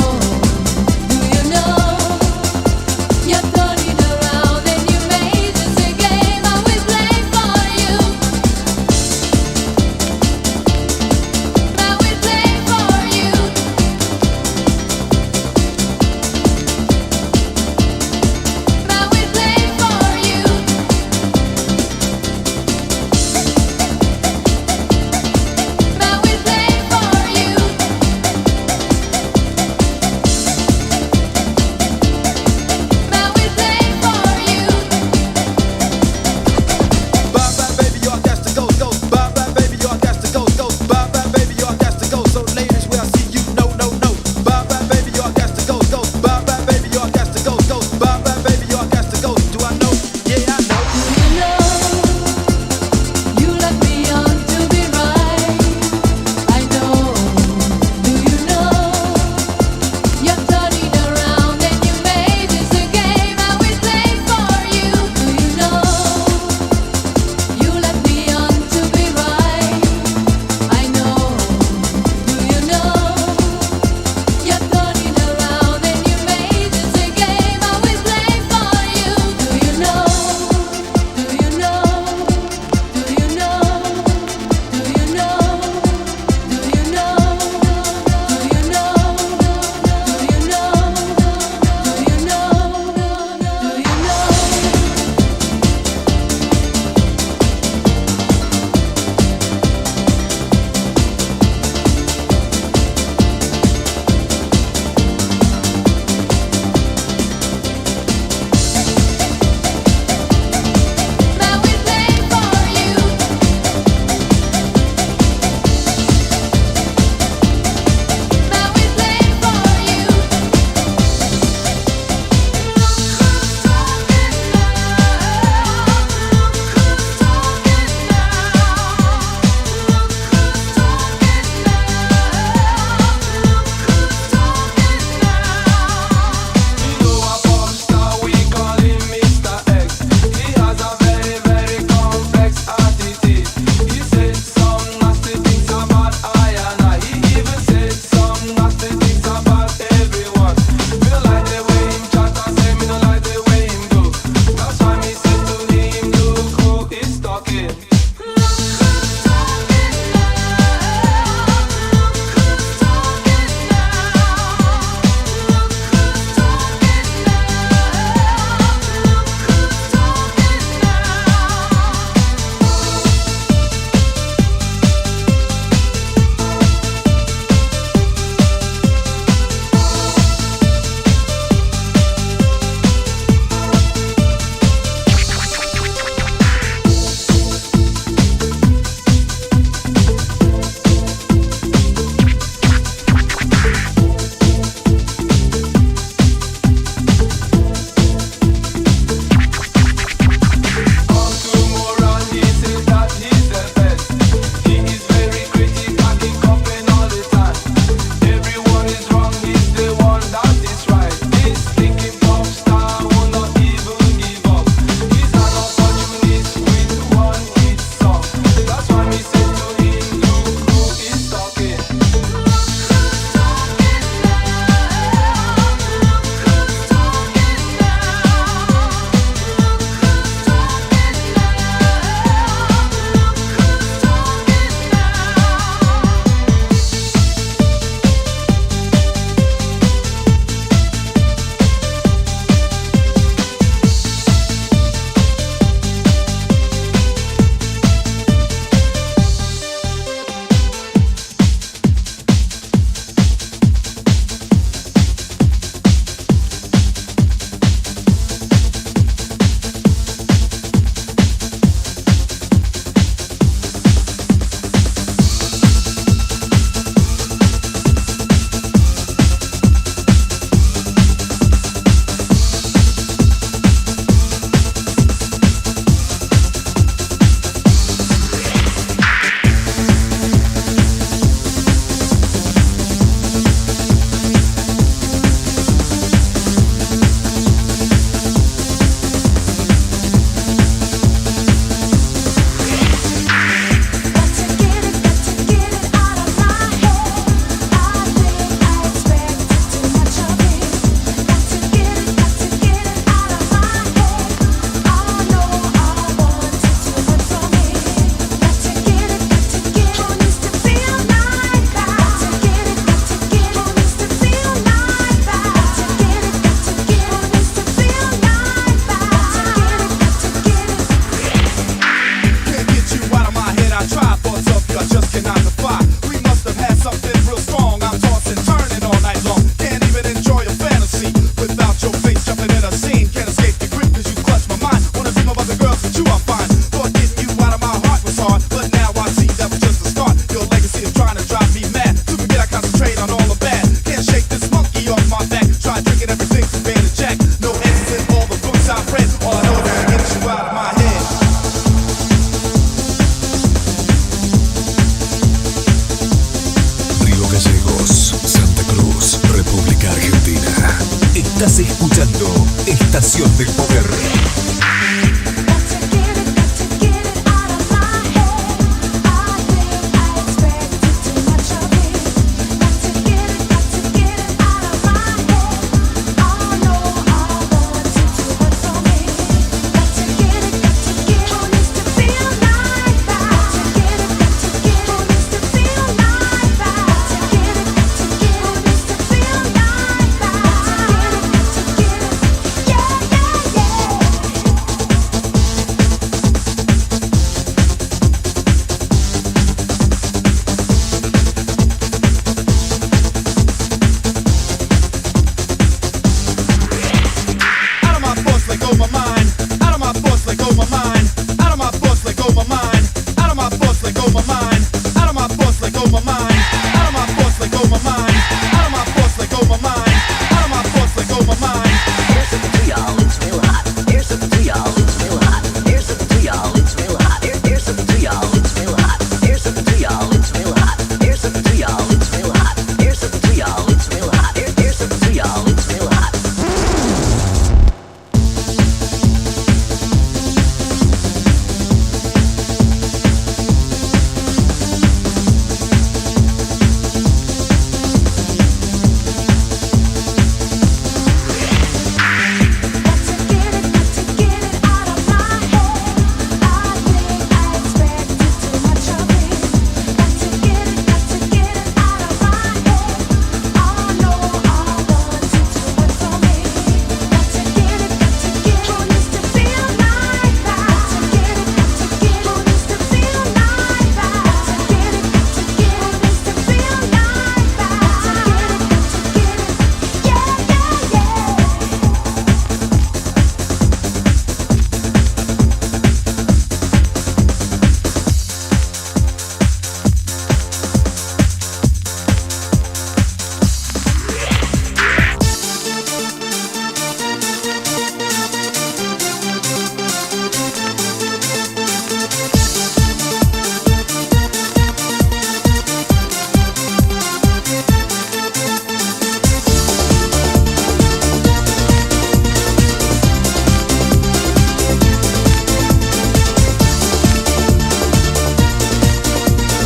República Argentina. Estás escuchando Estación del Poder.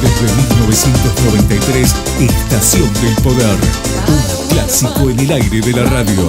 Desde 1993, Estación del Poder, un clásico en el aire de la radio.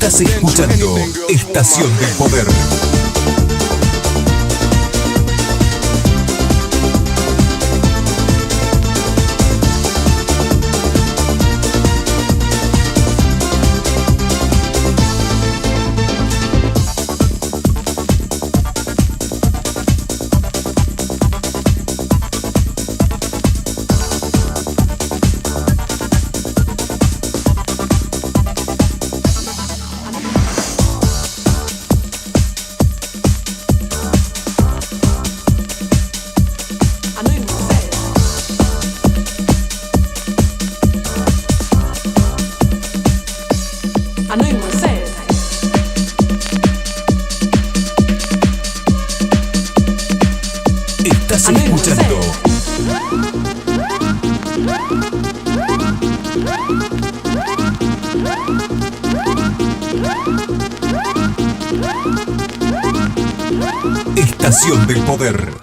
Estás escuchando Estación del Poder. Estás escuchando Estación del Poder.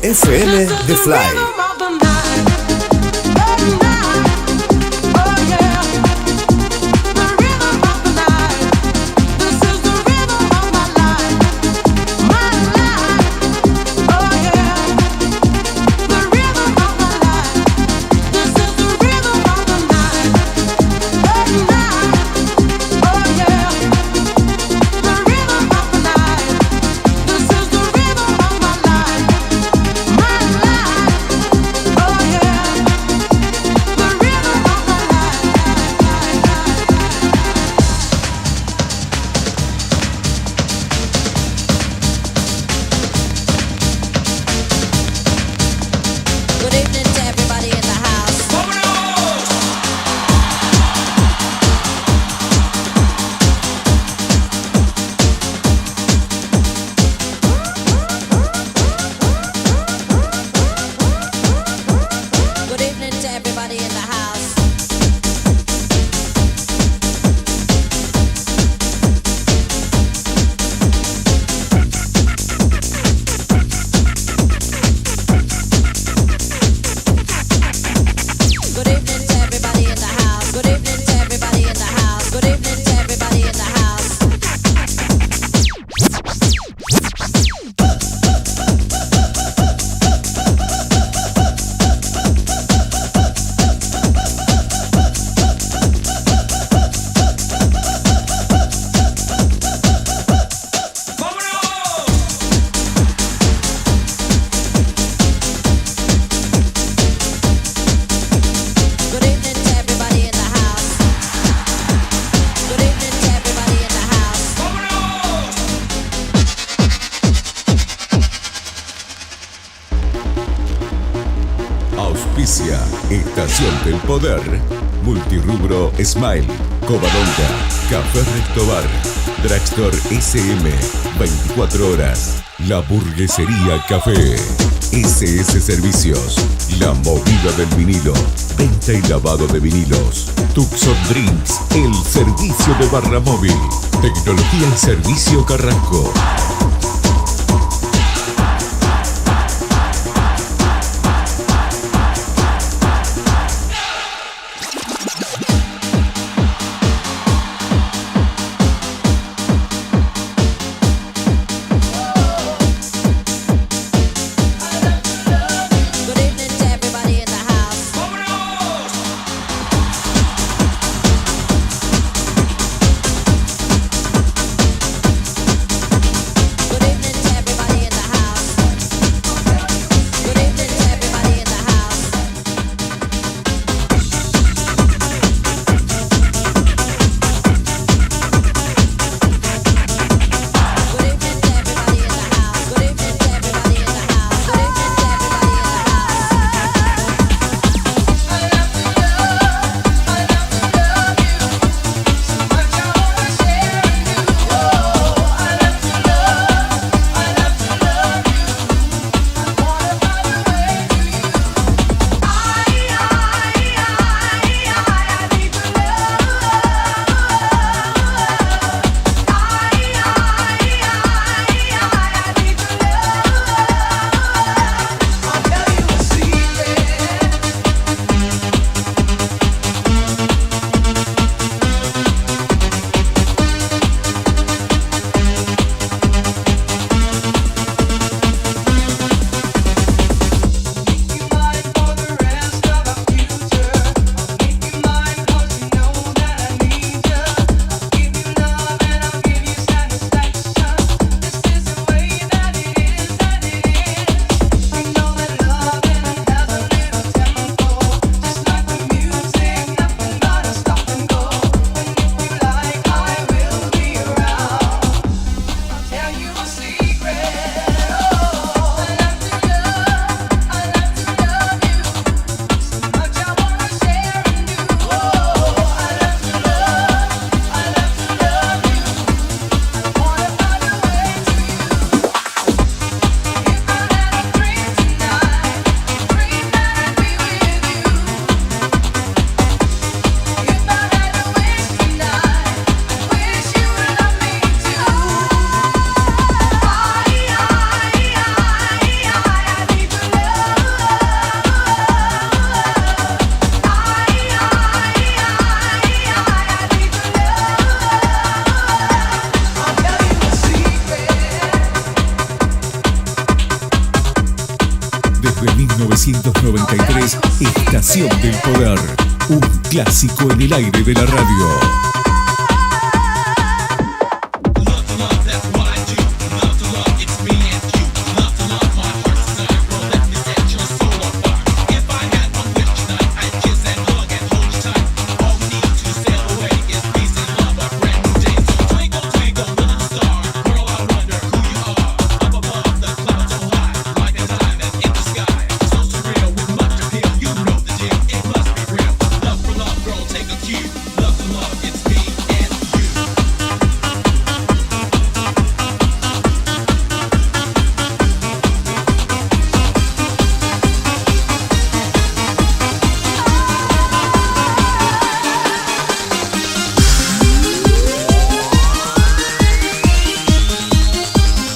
FM The Fly. Estación del Poder Multirrubro Smile, Covadonga, Café Restobar, Dragstore SM, 24 horas, La Burguesería Café, SS Servicios, La Movida del Vinilo, venta y lavado de vinilos, Tucson Drinks, el servicio de barra móvil, Tecnología y Servicio Carrasco. Desde 1993, Estación del Poder, un clásico en el aire de la radio.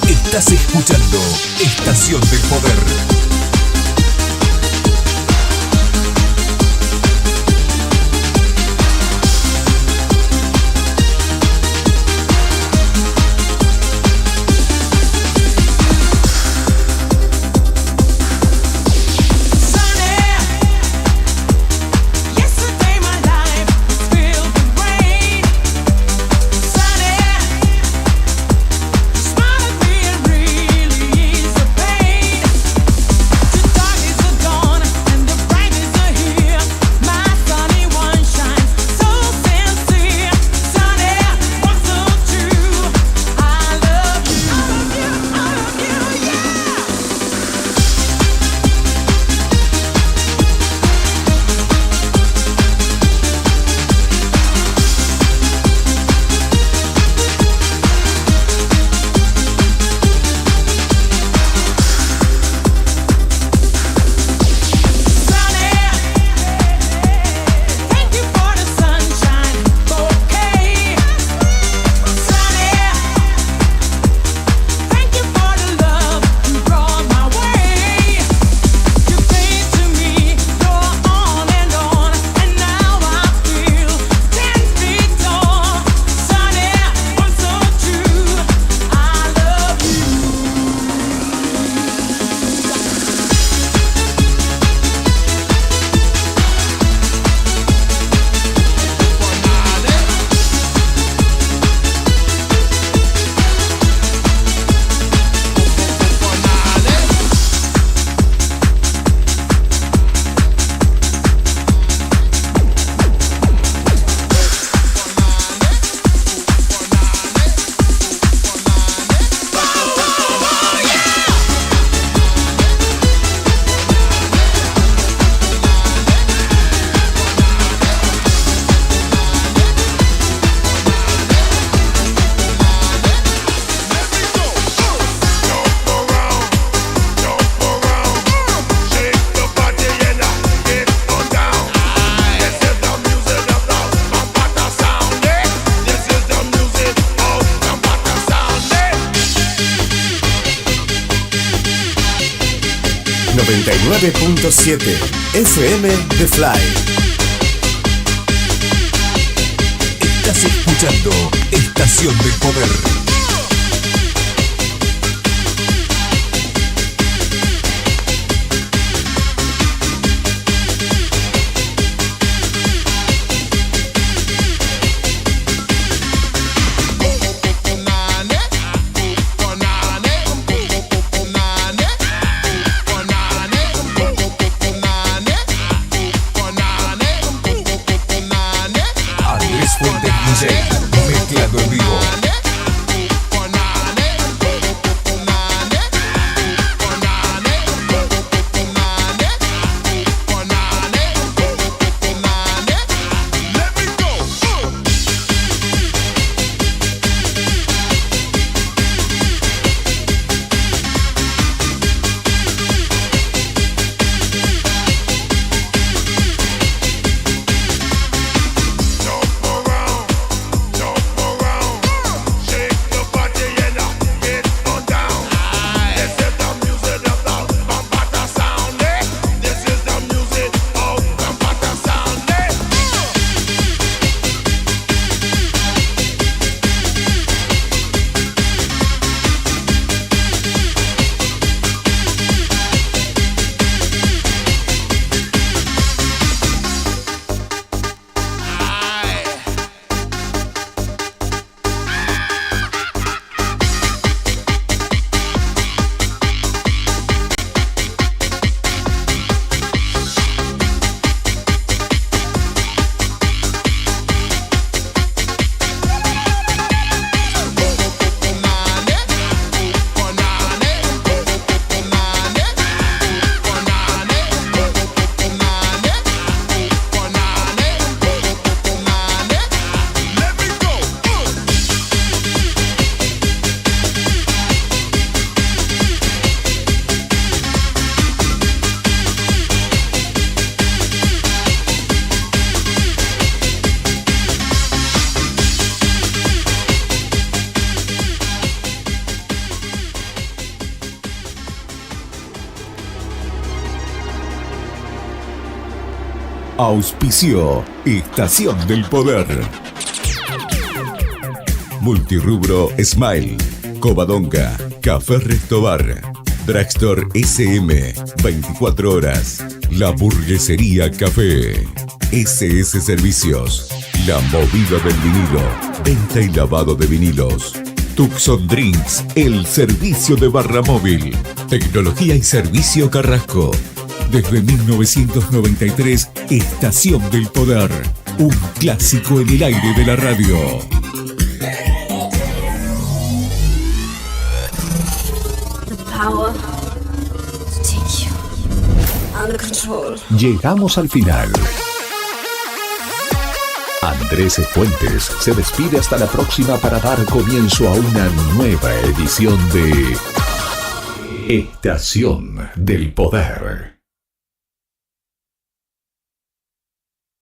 Estás escuchando Estación del Poder. Smile at me and really ease the pain. 99.7 FM The Fly. Estás escuchando Estación del Poder. Mezclando en vivo. Auspicio Estación del Poder. Multirrubro Smile, Covadonga, Café Restobar, Dragstore SM, 24 horas, La Burguesería Café, SS Servicios, La Movida del Vinilo, venta y lavado de vinilos, Tucson Drinks, el servicio de barra móvil, Tecnología y Servicio Carrasco. Desde 1993, Estación del Poder, un clásico en el aire de la radio. Llegamos al final. Andrés Fuentes se despide hasta la próxima para dar comienzo a una nueva edición de Estación del Poder.